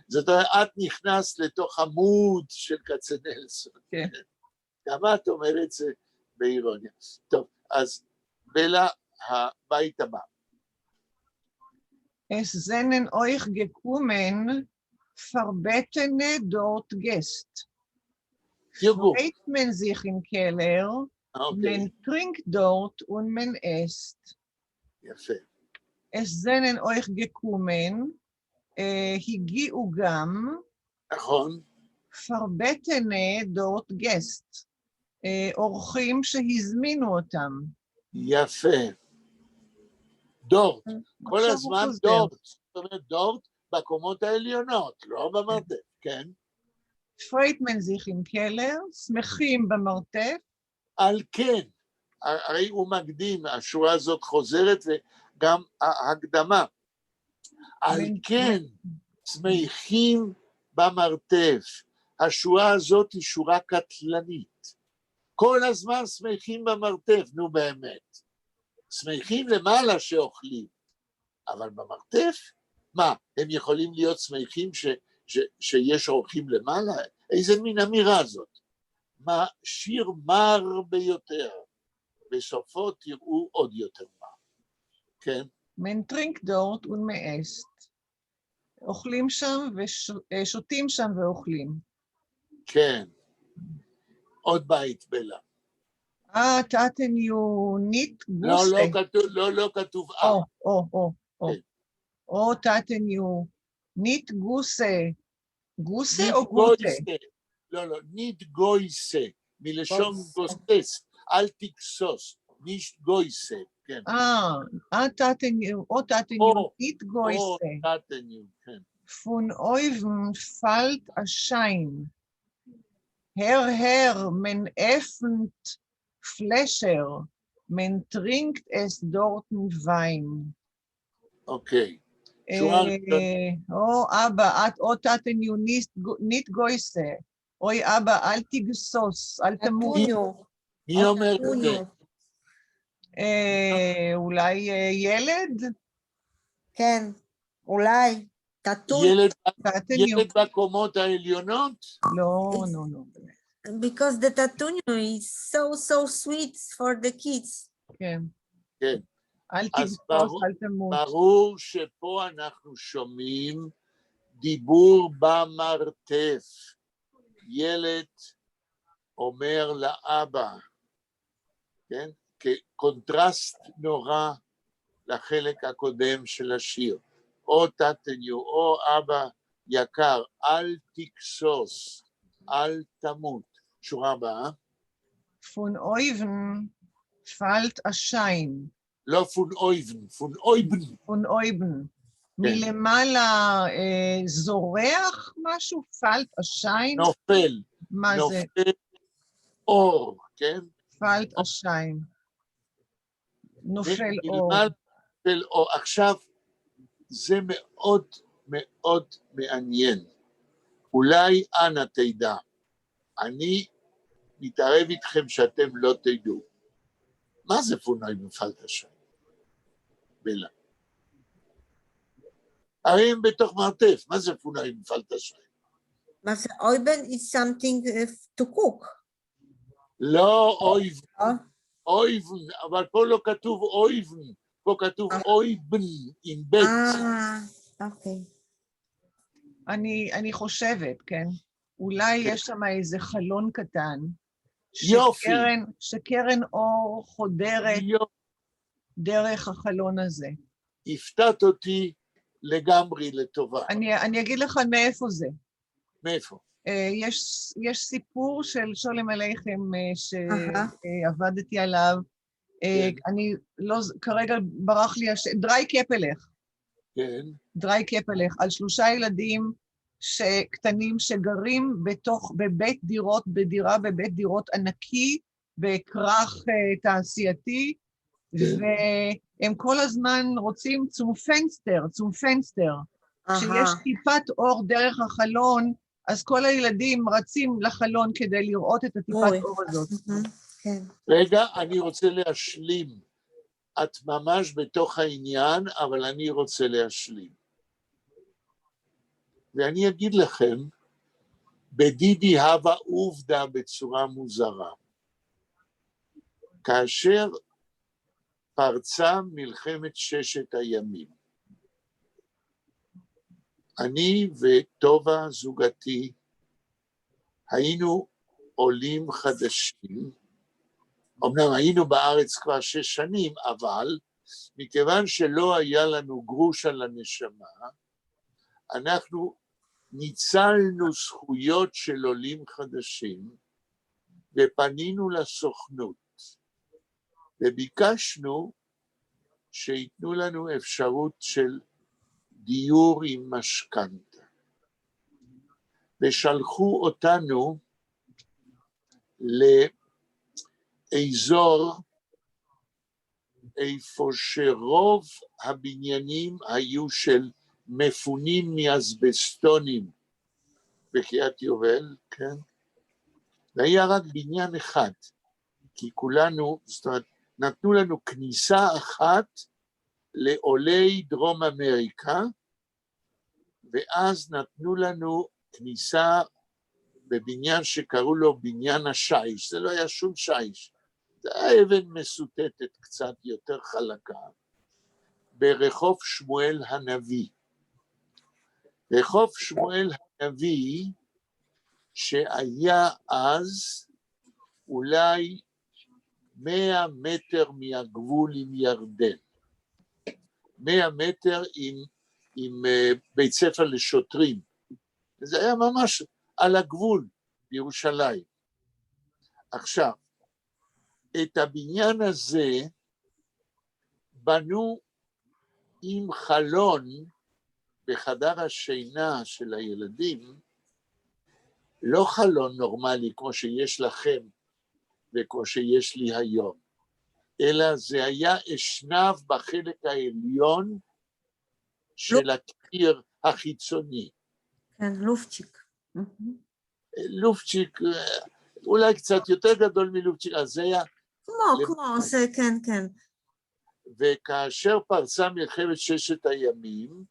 [SPEAKER 1] זאת אומרת, את נכנסת לתוך עמוד של כצנלסון.
[SPEAKER 2] כן.
[SPEAKER 1] גם את אומרת זה באירוניה. טוב, אז בלה, הבית הבא.
[SPEAKER 2] Es seinen euch gekommen, verbetene dort Gäst.
[SPEAKER 1] תרגום.
[SPEAKER 2] Freut man sich im Keller,
[SPEAKER 1] אוקיי,
[SPEAKER 2] man trinkt dort und man esst.
[SPEAKER 1] יפה.
[SPEAKER 2] Es seinen euch gekommen, הגיעו גם,
[SPEAKER 1] נכון,
[SPEAKER 2] verbetene dort Gäst. אורחים שהזמינו אותם.
[SPEAKER 1] יפה. דורט, כל
[SPEAKER 2] עכשיו הוא
[SPEAKER 1] הזמן
[SPEAKER 2] חוזר.
[SPEAKER 1] דורט. זאת אומרת, דורט בקומות העליונות, לא במרתף, כן?
[SPEAKER 2] freut man sich im Keller, שמחים במרתף,
[SPEAKER 1] על כן, הרי הוא מקדים, השורה הזאת חוזרת וגם ההקדמה. על כן, שמחים במרתף. השורה הזאת היא שורה קטלנית. כל הזמן שמחים במרתף, נו באמת. שמחים למעלה שאוכלים, אבל במרתף, מה, הם יכולים להיות שמחים שיש אורחים למעלה? איזה מין אמירה זאת? מה, שיר מר ביותר, בסופו תראו עוד יותר מר, כן?
[SPEAKER 2] man trinkt dort und man esst. אוכלים שם ושותים שם ואוכלים.
[SPEAKER 1] כן. עוד בית בלה.
[SPEAKER 2] taten you nicht
[SPEAKER 1] לא,
[SPEAKER 2] Gusse.
[SPEAKER 1] לא כתוב
[SPEAKER 2] taten you nicht Gusse. גוסה
[SPEAKER 1] ניט
[SPEAKER 2] או גוטה?
[SPEAKER 1] גויסה. לא, ניט גויסה, מלשון גוסס, אל תגסוס, ניט גויסה, כן.
[SPEAKER 2] taten you nicht
[SPEAKER 1] או
[SPEAKER 2] Gusse.
[SPEAKER 1] טאטניו, כן.
[SPEAKER 2] Von Euven fällt Erschein. Herr, man öffnet Fläscher, man trinkt es dort mit Wein.
[SPEAKER 1] אוקיי.
[SPEAKER 2] אבא, taten you nicht Gusse. אוי, אבא, אל תגסוס, אל תמות.
[SPEAKER 1] מי אומר את זה?
[SPEAKER 2] אולי ילד?
[SPEAKER 3] כן, אולי.
[SPEAKER 1] ילד בקומות העליונות?
[SPEAKER 2] לא.
[SPEAKER 3] Because the tatunyo is so sweet for the kids.
[SPEAKER 2] כן.
[SPEAKER 1] כן.
[SPEAKER 2] אל
[SPEAKER 1] אז
[SPEAKER 2] תגסוס, אל תמות.
[SPEAKER 1] ברור שפה אנחנו שומעים דיבור במרתף. ילד אומר לאבא, כן? כקונטרסט נורא לחלק הקודם של השיר. או תתניו, או אבא יקר, אל תגסוס, אל תמות. שורה הבאה.
[SPEAKER 2] Von Euven fällt Erschein.
[SPEAKER 1] לא פון אויבן, פון אויבן.
[SPEAKER 2] von Euben. מלמעלה זורח משהו? פלט השיין?
[SPEAKER 1] נופל.
[SPEAKER 2] מה זה?
[SPEAKER 1] נופל אור, כן?
[SPEAKER 2] פלט השיין. נופל אור.
[SPEAKER 1] נופל אור. עכשיו, זה מאוד מאוד מעניין. אולי אנא תדע. אני מתערב איתכם שאתם לא תדעו. מה זה פונאי מפלט השיין? בלה. הרי הם בתוך מרתף, מה זה פונאי מפלט השיין?
[SPEAKER 3] מה זה אויבן is something to cook.
[SPEAKER 1] לא אויבן, אויבן, אבל פה לא כתוב אויבן, פה כתוב אויבן עם בית.
[SPEAKER 3] אוקיי.
[SPEAKER 2] אני חושבת, כן? אולי יש שם איזה חלון קטן,
[SPEAKER 1] יופי.
[SPEAKER 2] שקרן אור חודרת דרך החלון הזה.
[SPEAKER 1] הפתעת אותי לגמרי לטובה.
[SPEAKER 2] אני אגיד לך מאיפה זה.
[SPEAKER 1] מאיפה?
[SPEAKER 2] יש סיפור של שולם עליכם שעבדתי עליו. אני לא, כרגע ברח לי השם, דרי קפלך.
[SPEAKER 1] כן.
[SPEAKER 2] דרי קפלך, על 3 ילדים קטנים שגרים בבית דירות, בבית דירות ענקי, בכרך תעשייתי, והם כל הזמן רוצים צום פנסטר. כשיש טיפת אור דרך החלון, אז כל הילדים רצים לחלון כדי לראות את הטיפת אור הזאת.
[SPEAKER 1] רגע, אני רוצה להשלים. את ממש בתוך העניין, אבל אני רוצה להשלים. ואני אגיד לכם, בדידי הווה עובדה בצורה מוזרה. כאשר פרצה מלחמת ששת הימים. אני וטובה זוגתי היינו עולים חדשים, אמנם היינו בארץ כבר 6 שנים, אבל מכיוון שלא היה לנו גרוש על הנשמה, אנחנו ניצלנו זכויות של עולים חדשים, ופנינו לסוכנות, וביקשנו שיתנו לנו אפשרות של דיור עם משכנתא. ושלחו אותנו לאזור איפה שרוב הבניינים היו של מפונים מאזבסטונים בקריית יובל, כן? והיה רק בניין אחד, כי כולנו, זאת אומרת, נתנו לנו כניסה אחת לעולי דרום אמריקה, ואז נתנו לנו כניסה בבניין שקראו לו בניין השיש, זה לא היה שום שיש, זה היה אבן מסוטטת קצת יותר חלקה, ברחוב שמואל הנביא. רחוב שמואל הנביא, שהיה אז אולי 100 מטר מהגבול עם ירדן, 100 מטר עם בית ספר לשוטרים, זה היה ממש על הגבול בירושלים. עכשיו, את הבניין הזה בנו עם חלון בחדר השינה של הילדים, לא חלון נורמלי כמו שיש לכם וכמו שיש לי היום, אלא זה היה אשנב בחלק העליון של הקיר החיצוני.
[SPEAKER 3] כן, לופצ'יק.
[SPEAKER 1] לופצ'יק, אולי קצת יותר גדול מלופצ'יק, אז זה היה...
[SPEAKER 3] כמו, זה כן, כן.
[SPEAKER 1] וכאשר פרצה מלחמת ששת הימים,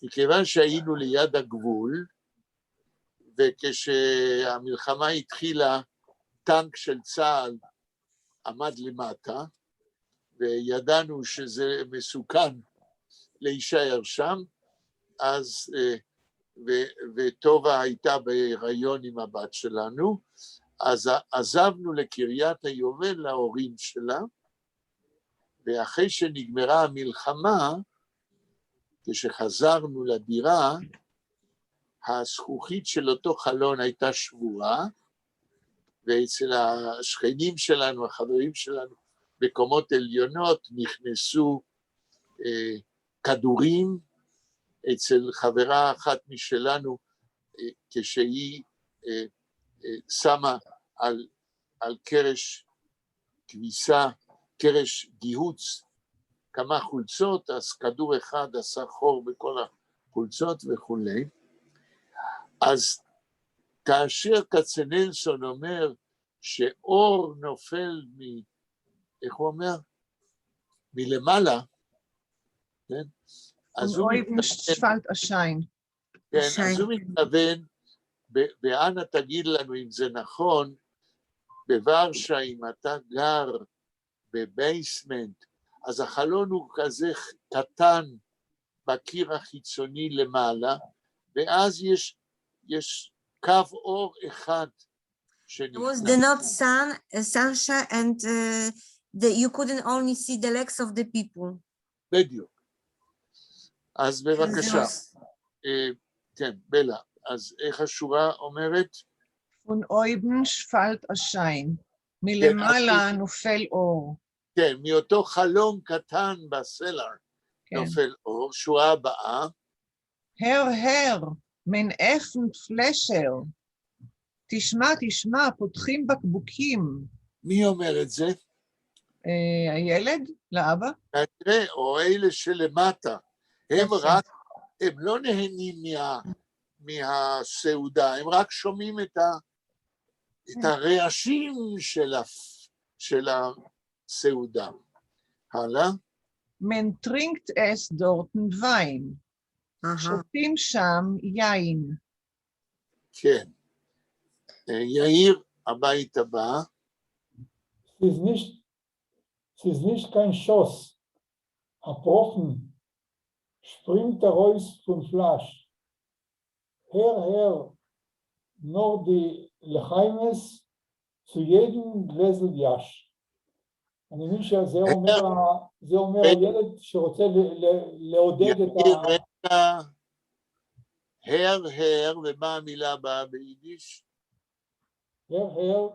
[SPEAKER 1] מכיוון שהיינו ליד הגבול, וכשהמלחמה התחילה, טנק של צה"ל עמד למטה, וידענו שזה מסוכן להישאר שם, אז, וטובה הייתה בהיריון עם הבת שלנו, אז עזבנו לקריית היובל להורים שלה, ואחרי שנגמרה המלחמה, כשחזרנו לדירה, הזכוכית של אותו חלון הייתה שבורה, ואצל השכנים שלנו, החברים שלנו, בקומות עליונות נכנסו כדורים, אצל חברה אחת משלנו, כשהיא שמה על קרש כביסה, קרש גיהוץ, כמה חולצות, אז כדור אחד עשה חור בכל החולצות וכולי. אז כאשר כצנלסון אומר שאור נופל איך הוא אומר? מלמעלה, כן? אז הוא מתכוון, כן, אז הוא מתכוון, ואנה תגיד לנו אם זה נכון, בוורשה אם אתה גר בבייסמנט, אז החלון הוא כזה קטן בקיר החיצוני למעלה, ואז יש קו אור אחד שנכנס.
[SPEAKER 3] It was the not sunshine and you couldn't only see the legs of the people.
[SPEAKER 1] בדיוק. אז בבקשה. כן, בלה, אז איך השורה אומרת?
[SPEAKER 2] Von oben schwallt Erschein, מלמעלה נופל אור.
[SPEAKER 1] כן, מאותו חלון קטן בסלר נופל אור, שורה הבאה.
[SPEAKER 2] הר, מן אפן פלשר. תשמע, פותחים בקבוקים.
[SPEAKER 1] מי אומר את זה?
[SPEAKER 2] הילד, לאבא.
[SPEAKER 1] תראה, או אלה שלמטה, הם לא נהנים מהסעודה, הם רק שומעים את הרעשים של הסעודה. הלאה.
[SPEAKER 2] מן טרינקט אס דורטן ויין. שותים שם יין.
[SPEAKER 1] כן. יאיר, הבית הבא.
[SPEAKER 4] es ist nicht kein Schoss. Aprofen springt der Reus vom Flasch. Herr, nur die Lechaimes zu jedem Gläsel Jasch. אני מבין שזה אומר ילד שרוצה לעודד את ה...
[SPEAKER 1] הר, ומה המילה הבאה ביידיש?
[SPEAKER 4] הר,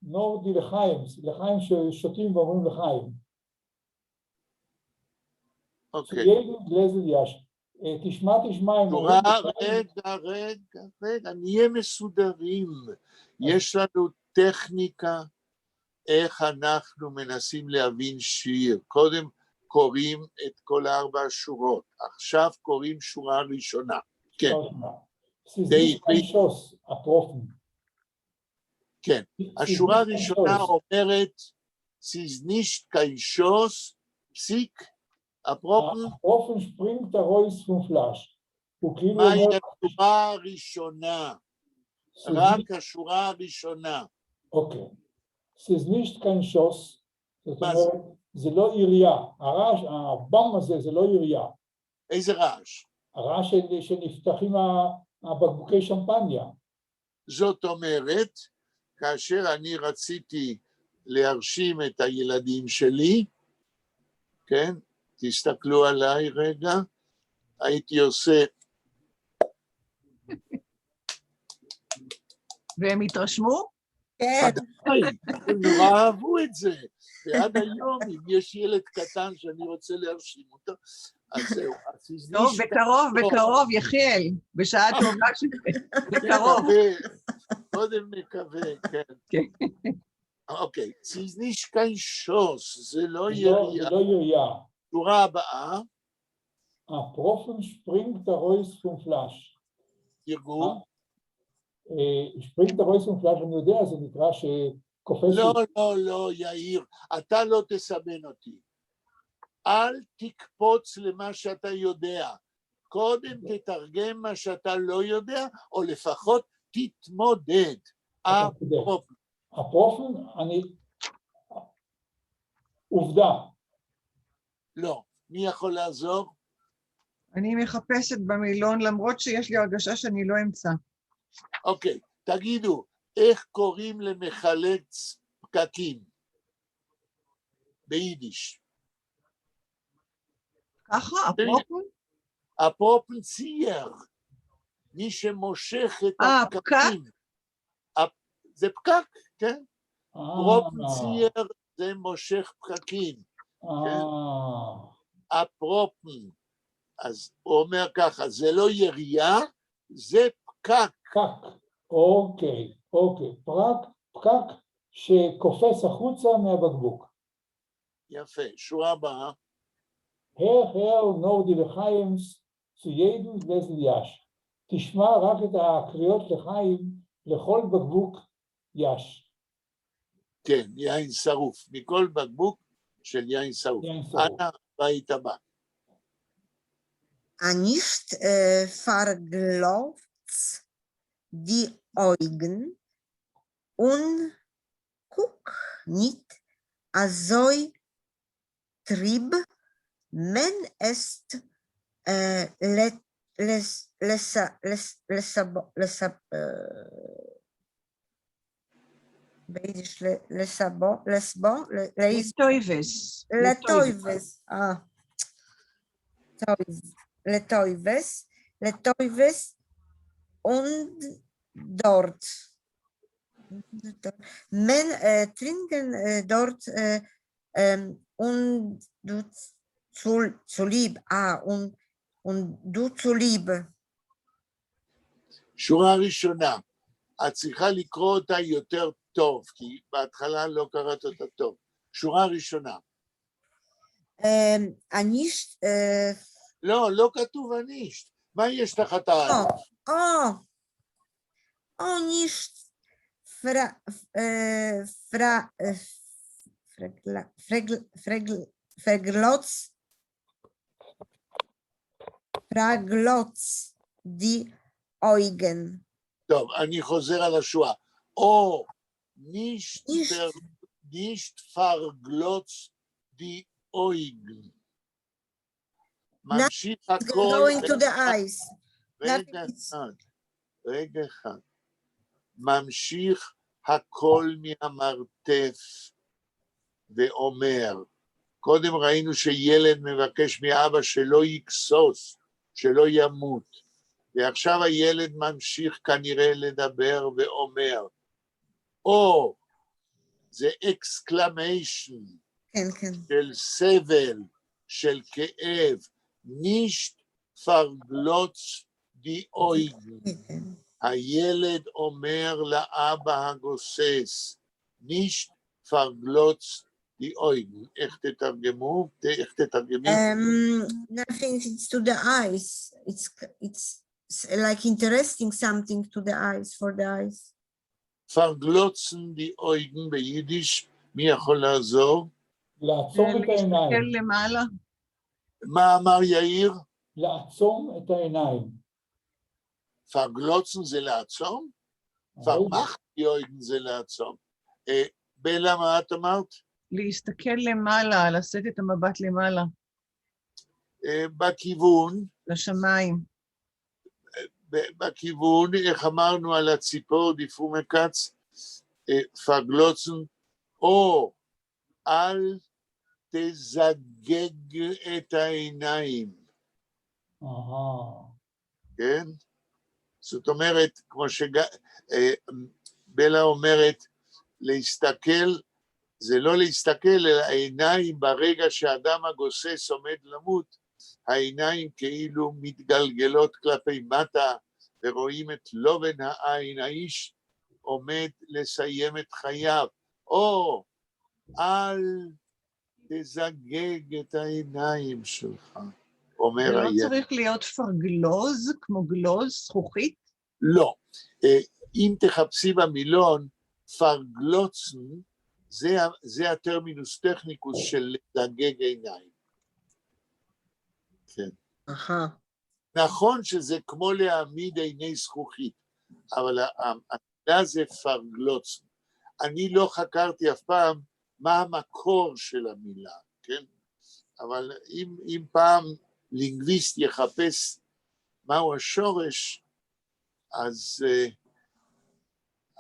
[SPEAKER 4] נורדי לחיים, לחיים ששותים ואומרים לחיים.
[SPEAKER 1] אוקיי.
[SPEAKER 4] צויגן גלזל יש. תשמע, הם
[SPEAKER 1] אומרים... רגע, נהיה מסודרים. יש לנו טכניקה איך אנחנו מנסים להבין שיר. קודם קוראים את כל 4 שורות, עכשיו קוראים שורה ראשונה. כן. כן, השורה הראשונה אומרת, סיזנישט קיישוס, פסיק, הפרופן.
[SPEAKER 4] הפרופן שפרינגט הרויס פון פלאש.
[SPEAKER 1] מהי השורה הראשונה? רק השורה הראשונה.
[SPEAKER 4] אוקיי. זה nicht kein Schuss, זאת אומרת, זה לא ירייה, הרעש, הבום הזה זה לא ירייה.
[SPEAKER 1] איזה רעש?
[SPEAKER 4] הרעש שנפתחים הבקבוקי שמפניה.
[SPEAKER 1] זאת אומרת, כאשר אני רציתי להרשים את הילדים שלי, כן, תסתכלו עליי רגע, הייתי עושה...
[SPEAKER 2] והם התרשמו?
[SPEAKER 3] כן.
[SPEAKER 1] הם נורא אהבו את זה, ועד היום אם יש ילד קטן שאני רוצה להרשים אותו, אז זהו.
[SPEAKER 2] טוב, בקרוב, יחיאל, בשעה טובה בקרוב.
[SPEAKER 1] קודם נקווה, כן. אוקיי, ציזניש כאן שוס, זה לא ירייה.
[SPEAKER 4] זה לא ירייה.
[SPEAKER 1] שורה הבאה.
[SPEAKER 4] הפרופן שפרינגט הרויס פון פלאש.
[SPEAKER 1] תרגום.
[SPEAKER 4] שפרינגט הרויס פון פלאש, אני יודע, זה נקרא שקופץ...
[SPEAKER 1] לא, יאיר, אתה לא תסמן אותי. אל תקפוץ למה שאתה יודע. קודם תתרגם מה שאתה לא יודע, או לפחות תתמודד. הפרופן.
[SPEAKER 4] הפרופן, אני... עובדה.
[SPEAKER 1] לא. מי יכול לעזור?
[SPEAKER 2] אני מחפשת במילון, למרות שיש לי הרגשה שאני לא אמצא.
[SPEAKER 1] אוקיי, תגידו, איך קוראים למחלץ פקקים? ביידיש.
[SPEAKER 2] ככה, הפרופן?
[SPEAKER 1] הפרופן צייר. מי שמושך את הפקקים. זה פקק, כן? פרופן צייר זה מושך פקקים. הפרופן. אז הוא אומר ככה, זה לא ירייה, זה פקק.
[SPEAKER 4] פקק, אוקיי. פקק שקופץ החוצה מהבקבוק.
[SPEAKER 1] יפה, שורה הבאה.
[SPEAKER 4] הר, נורדי לחיימס, צוידן גלזל יש. תשמע רק את הקריאות לחיים לכל בקבוק יש.
[SPEAKER 1] כן, יין שרוף, מכל בקבוק של יין שרוף. אנא, בית הבא.
[SPEAKER 3] Nicht verglotzt die Augen und guck nicht so trieb, man ist Letoives und dort. Men trinken dort und du zu lieb. Und du zu lieb.
[SPEAKER 1] שורה ראשונה, את צריכה לקרוא אותה יותר טוב, כי בהתחלה לא קראת אותה טוב. שורה ראשונה.
[SPEAKER 3] אנישט...
[SPEAKER 1] לא כתוב אנישט. מה יש תחת האלף?
[SPEAKER 3] נישט פרגלוץ די אויגן.
[SPEAKER 1] טוב, אני חוזר על השורה. או נישט פרגלוץ די אויגן. ממשיך הכל...
[SPEAKER 3] Going to the eyes.
[SPEAKER 1] רגע אחד. ממשיך הכל מהמרתף ואומר, קודם ראינו שילד מבקש מאבא שלא יקסוס, שלא ימות, ועכשיו הילד ממשיך כנראה לדבר ואומר, או זה אקסקלמיישן של סבל, של כאב, נישט פרגלוץ די אויגן. הילד אומר לאבא הגוסס, נישט פרגלוץ די אויגן. איך תתרגמו? איך תתרגמי?
[SPEAKER 3] Nothing, it's to the eyes. It's like interesting something to the eyes, for the eyes.
[SPEAKER 1] פרגלוצן די אויגן ביידיש, מי יכול לעזור?
[SPEAKER 4] לעצום את העיניים.
[SPEAKER 2] להסתכל למעלה.
[SPEAKER 1] מה אמר יאיר?
[SPEAKER 4] לעצום את העיניים.
[SPEAKER 1] פרגלוצן זה לעצום? פרמח די אויגן זה לעצום. בלה, מה את אמרת?
[SPEAKER 2] להסתכל למעלה, לשאת את המבט למעלה.
[SPEAKER 1] בכיוון.
[SPEAKER 2] לשמיים.
[SPEAKER 1] בכיוון, איך אמרנו על הציפור דיפומקץ, פרגלוצן, או אל תזגג את העיניים. כן? זאת אומרת, כמו שבלה אומרת, להסתכל, זה לא להסתכל, אלא העיניים ברגע שהאדם הגוסס עומד למות, העיניים כאילו מתגלגלות כלפי מטה, ורואים את לובן העין, האיש עומד לסיים את חייו. או, אל תזגג את העיניים שלך, אומר
[SPEAKER 2] זה לא
[SPEAKER 1] הילד.
[SPEAKER 2] צריך להיות פרגלוז, כמו גלוז, זכוכית?
[SPEAKER 1] לא. אם תחפשי במילון, פרגלוצן, זה הטרמינוס טכניקוס של לזגג עיניים. כן. נכון שזה כמו להעמיד עיני זכוכית, אבל המילה זה פרגלוצן. אני לא חקרתי אף פעם מה המקור של המילה, כן? אבל אם פעם לינגוויסט יחפש מהו השורש, אז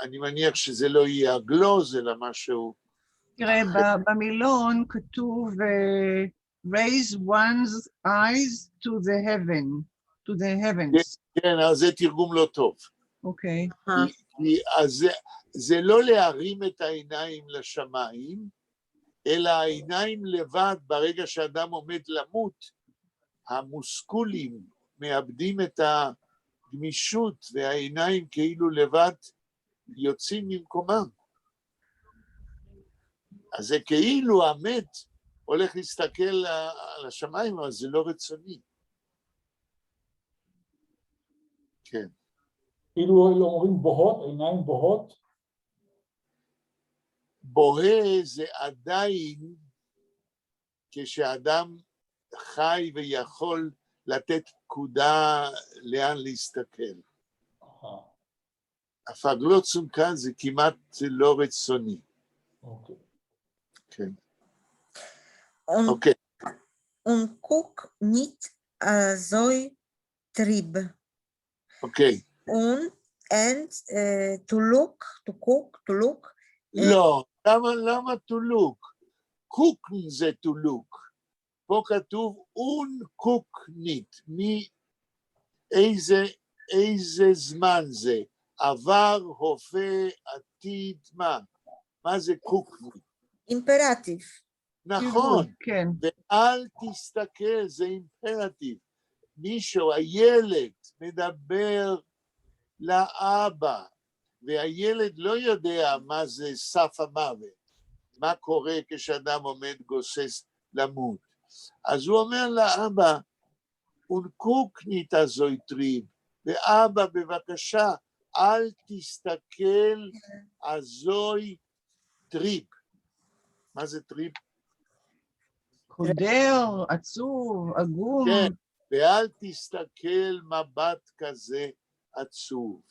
[SPEAKER 1] אני מניח שזה לא יהיה הגלוז, אלא משהו...
[SPEAKER 2] תראה, במילון כתוב raise one's eyes to the heavens.
[SPEAKER 1] כן, אז זה תרגום לא טוב.
[SPEAKER 2] אוקיי.
[SPEAKER 1] אז זה לא להרים את העיניים לשמיים, אלא העיניים לבד, ברגע שאדם עומד למות, המוסקולים מאבדים את הגמישות, והעיניים כאילו לבד יוצאים ממקומם. אז זה כאילו המת הולך להסתכל על השמיים, אבל זה לא רצוני. כן.
[SPEAKER 4] כאילו אומרים בוהות, עיניים בוהות?
[SPEAKER 1] בוהה זה עדיין כשאדם חי ויכול לתת פקודה לאן להסתכל. הפרגלוצן כאן זה כמעט לא רצוני.
[SPEAKER 4] אוקיי.
[SPEAKER 1] כן. אוקיי.
[SPEAKER 3] Und guck nicht so trib.
[SPEAKER 1] אוקיי.
[SPEAKER 3] And to look, to cook, to look.
[SPEAKER 1] לא, למה to look? קוקן זה to look. פה כתוב קוק נית. איזה זמן זה? עבר, הווה, עתיד, מה? מה זה קוקן?
[SPEAKER 3] אימפרטיב.
[SPEAKER 1] נכון.
[SPEAKER 2] כן.
[SPEAKER 1] ואל תסתכל, זה אימפרטיב. מישהו, הילד, מדבר לאבא, והילד לא יודע מה זה סף המוות, מה קורה כשאדם עומד גוסס למות. אז הוא אומר לאבא, אונקוק ניתה זוי טריב, ואבא בבקשה, אל תסתכל הזוי טריב. מה זה טריב?
[SPEAKER 2] קודר, עצוב, עגום.
[SPEAKER 1] כן, ואל תסתכל מבט כזה עצוב.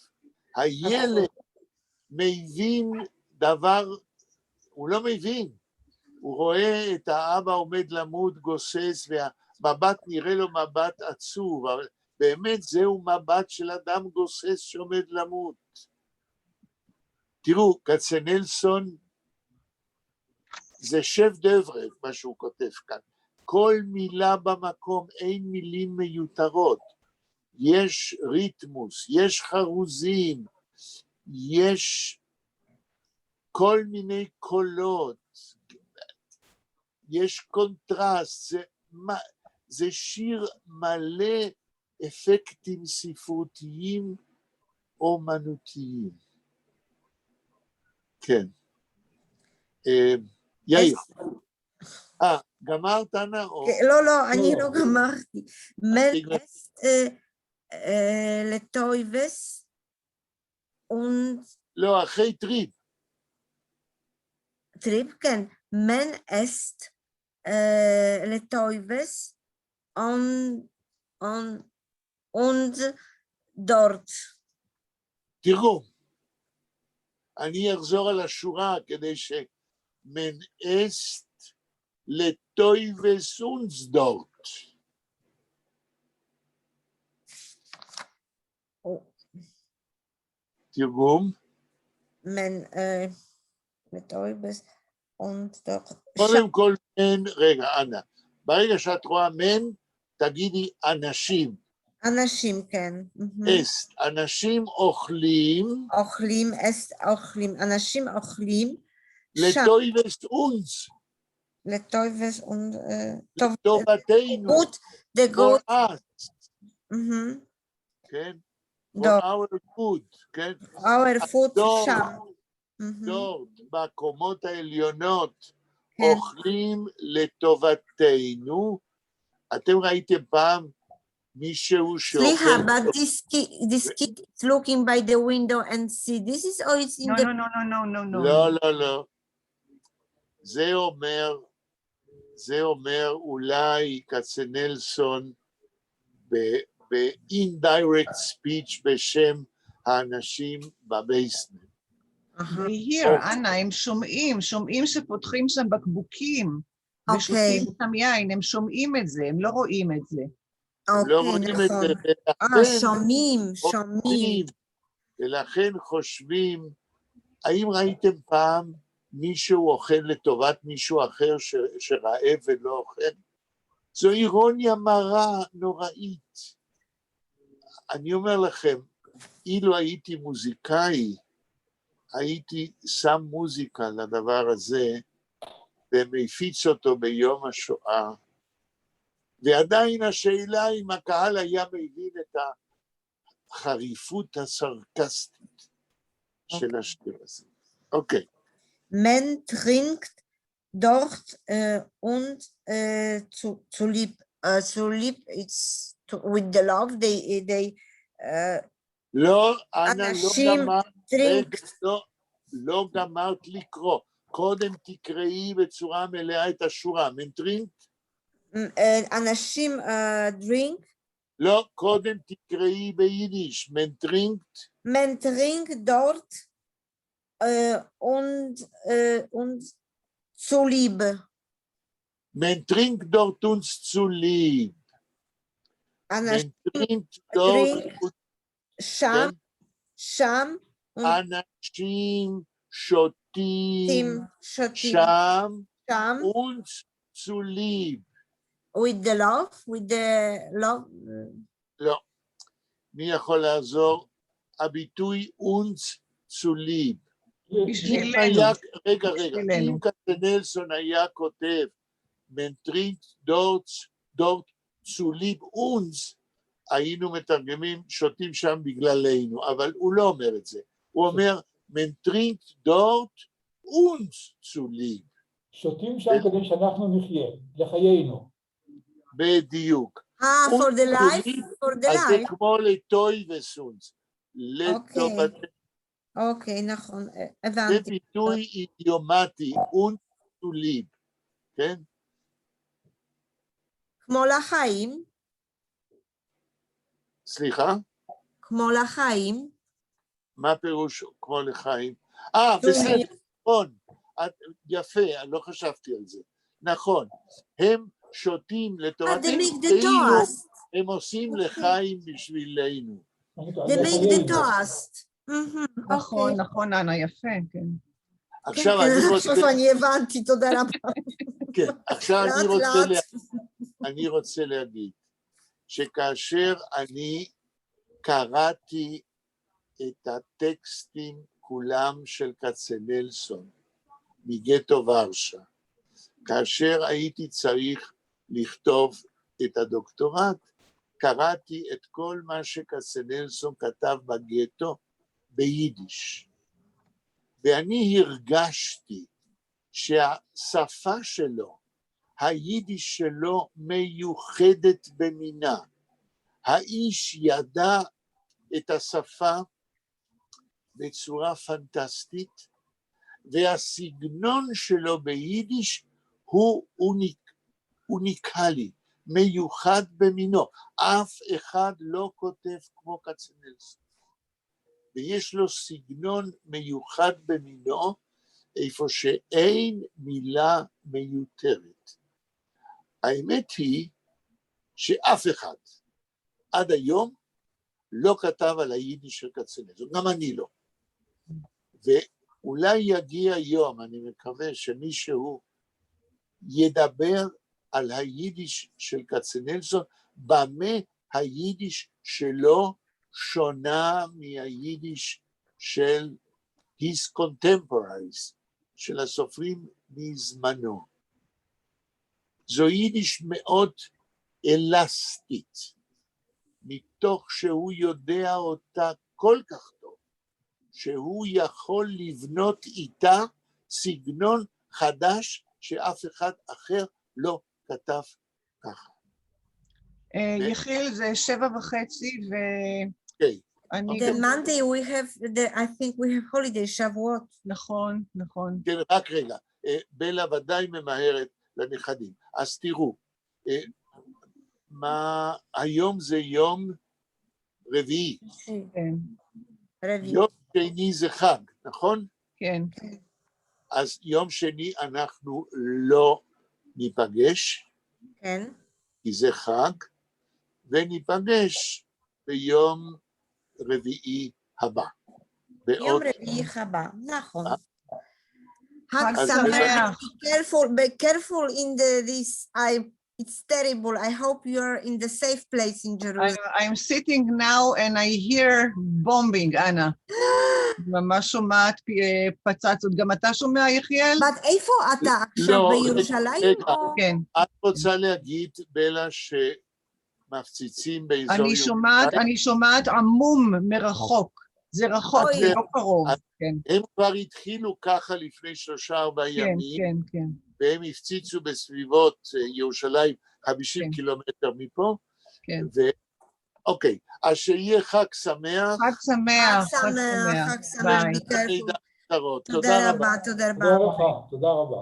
[SPEAKER 1] הילד מבין דבר, הוא לא מבין, הוא רואה את האבא עומד למות, גוסס, והמבט נראה לו מבט עצוב, אבל באמת זהו מבט של אדם גוסס שעומד למות. תראו, כצנלסון זה שף דברה, מה שהוא כותב כאן. כל מילה במקום, אין מילים מיותרות. יש ריתמוס, יש חרוזים, יש כל מיני קולות, יש קונטרסט, זה שיר מלא אפקטים ספרותיים אומנותיים. כן. יאיר. גמרת, אנה?
[SPEAKER 3] לא, אני לא גמרתי. מן אסט לטויבס
[SPEAKER 1] לא, אחרי טריפ.
[SPEAKER 3] טריפ, כן. מן אסט לטויבס und dort.
[SPEAKER 1] תראו, אני אחזור על השורה כדי מן אסט לטויבס uns dort. תרגום?
[SPEAKER 3] מן לטויבס und dort.
[SPEAKER 1] קודם כל מן, רגע, אנה, ברגע שאת רואה מן, תגידי אנשים.
[SPEAKER 3] אנשים, כן.
[SPEAKER 1] אסט, אנשים אוכלים.
[SPEAKER 3] אוכלים, אסט אוכלים, אנשים אוכלים.
[SPEAKER 1] לטויבס uns.
[SPEAKER 3] לטויבס und
[SPEAKER 1] לטובתנו.
[SPEAKER 3] gut, the good.
[SPEAKER 1] for us. כן? for our good, כן?
[SPEAKER 3] our food שם.
[SPEAKER 1] דורת, בקומות העליונות, אוכלים לטובתנו. אתם ראיתם פעם מישהו שאוכל...
[SPEAKER 3] סליחה, but this kid is looking by the window and see, this is always in the...
[SPEAKER 2] No.
[SPEAKER 1] לא. זה אומר אולי כצנלסון ב-indirect speech בשם האנשים בבייסמנט.
[SPEAKER 2] אנה, הם שומעים שפותחים שם בקבוקים, ושותים שם יין, הם שומעים את זה, הם לא רואים את זה.
[SPEAKER 3] אוקיי, נכון. שומעים.
[SPEAKER 1] ולכן חושבים, האם ראיתם פעם מישהו אוכל לטובת מישהו אחר שרעב ולא אוכל? זו אירוניה מרה, נוראית. אני אומר לכם, אילו הייתי מוזיקאי, הייתי שם מוזיקה לדבר הזה, ומפיץ אותו ביום השואה, ועדיין השאלה אם הקהל היה מבין את החריפות הסרקסטית של השיר הזה. אוקיי.
[SPEAKER 3] Man trinkt dort und zu lieb it's with the love they
[SPEAKER 1] לא, אנה,
[SPEAKER 3] אנשים
[SPEAKER 1] לא גמרת לקרוא. קודם תקראי בצורה מלאה את השורה. מנטרינק?
[SPEAKER 3] אנשים drink.
[SPEAKER 1] לא, קודם תקראי ביידיש. מנטרינק?
[SPEAKER 3] מנטרינק dort und zu lieb.
[SPEAKER 1] מנטרינק dort uns zu lieb. מנטרינק dort שם אנשים שותים שם uns zu lieb.
[SPEAKER 3] With the love?
[SPEAKER 1] לא. מי יכול לעזור? הביטוי uns zu lieb. רגע. אם כצנלסון היה כותב מנטרינק dort zu lieb uns, היינו מתרגמים שותים שם בגללנו, אבל הוא לא אומר את זה. הוא אומר, man trinkt dort uns zu lieb.
[SPEAKER 4] שותים שם כדי שאנחנו נחיה, לחיינו.
[SPEAKER 1] בדיוק.
[SPEAKER 3] for the life?
[SPEAKER 1] אז זה כמו לטוי וסונס.
[SPEAKER 3] אוקיי, נכון, הבנתי.
[SPEAKER 1] זה ביטוי אידיומטי, uns zu lieb. כן?
[SPEAKER 3] כמו לחיים.
[SPEAKER 1] סליחה?
[SPEAKER 3] כמו לחיים.
[SPEAKER 1] מה פירוש כמו לחיים? בסדר, נכון. יפה, אני לא חשבתי על זה. נכון, הם שותים לטובתנו,
[SPEAKER 3] they make the
[SPEAKER 1] כאילו
[SPEAKER 3] toast.
[SPEAKER 1] הם עושים לחיים בשבילנו.
[SPEAKER 3] They make the toast.
[SPEAKER 2] נכון,
[SPEAKER 3] אוקיי.
[SPEAKER 2] נכון, אנה, יפה, כן.
[SPEAKER 1] עכשיו
[SPEAKER 3] כן,
[SPEAKER 1] אני
[SPEAKER 3] כן,
[SPEAKER 1] רוצה,
[SPEAKER 3] עכשיו אני הבנתי, תודה רבה.
[SPEAKER 1] כן, עכשיו
[SPEAKER 3] לאט.
[SPEAKER 1] אני רוצה להגיד, שכאשר אני קראתי את הטקסטים כולם של כצנלסון מגטו ורשה, כאשר הייתי צריך לכתוב את הדוקטורט, קראתי את כל מה שכצנלסון כתב בגטו ביידיש, ואני הרגשתי שהשפה שלו, היידיש שלו מיוחדת במינה. האיש ידע את השפה בצורה פנטסטית, והסגנון שלו ביידיש הוא אוניקלי, מיוחד במינו. אף אחד לא כותב כמו כצנלסון. ויש לו סגנון מיוחד במינו, איפה שאין מילה מיותרת. האמת היא שאף אחד עד היום לא כתב על היידיש של כצנלסון, גם אני לא. ואולי יגיע יום, אני מקווה שמישהו ידבר על היידיש של כצנלסון, במה היידיש שלו שונה מהיידיש של his contemporaries, של הסופרים מזמנו. זו יידיש מאוד אלסטית, מתוך שהוא יודע אותה כל כך טוב, שהוא יכול לבנות איתה סגנון חדש שאף אחד אחר לא כתב ככה.
[SPEAKER 2] יחיל, זה 7:30
[SPEAKER 1] אוקיי.
[SPEAKER 2] ואני...
[SPEAKER 3] Then Monday we have, I think we have holiday, שבועות.
[SPEAKER 2] נכון, נכון.
[SPEAKER 1] כן, רק רגע, בלה ודאי ממהרת לנכדים. אז תראו, היום זה יום רביעי.
[SPEAKER 2] כן,
[SPEAKER 1] יום שני זה חג, נכון?
[SPEAKER 2] כן.
[SPEAKER 1] אז יום שני אנחנו לא ניפגש,
[SPEAKER 3] כן.
[SPEAKER 1] כי זה חג, וניפגש ביום רביעי הבא.
[SPEAKER 3] יום רביעי הבא, נכון. חג
[SPEAKER 2] אז
[SPEAKER 3] שמח. Be careful in this, it's terrible. I hope you're in the safe place in Jerusalem.
[SPEAKER 2] I'm sitting now and I hear bombing, אנה. ממש שומעת פצצות. גם אתה שומע, יחיאל?
[SPEAKER 3] but איפה אתה עכשיו, בירושלים?
[SPEAKER 2] כן.
[SPEAKER 1] את רוצה להגיד, בלה, שמפציצים באזור ירושלים?
[SPEAKER 2] אני שומעת עמום מרחוק. זה רחוק, זה לא קרוב.
[SPEAKER 1] הם כבר התחילו ככה לפני 3-4 ימים,
[SPEAKER 2] כן, כן.
[SPEAKER 1] והם הפציצו בסביבות ירושלים 50 קילומטר מפה.
[SPEAKER 2] כן.
[SPEAKER 1] אוקיי, אז שיהיה חג שמח.
[SPEAKER 2] חג שמח.
[SPEAKER 3] חג שמח.
[SPEAKER 1] תודה רבה.
[SPEAKER 3] תודה רבה.
[SPEAKER 4] תודה רבה.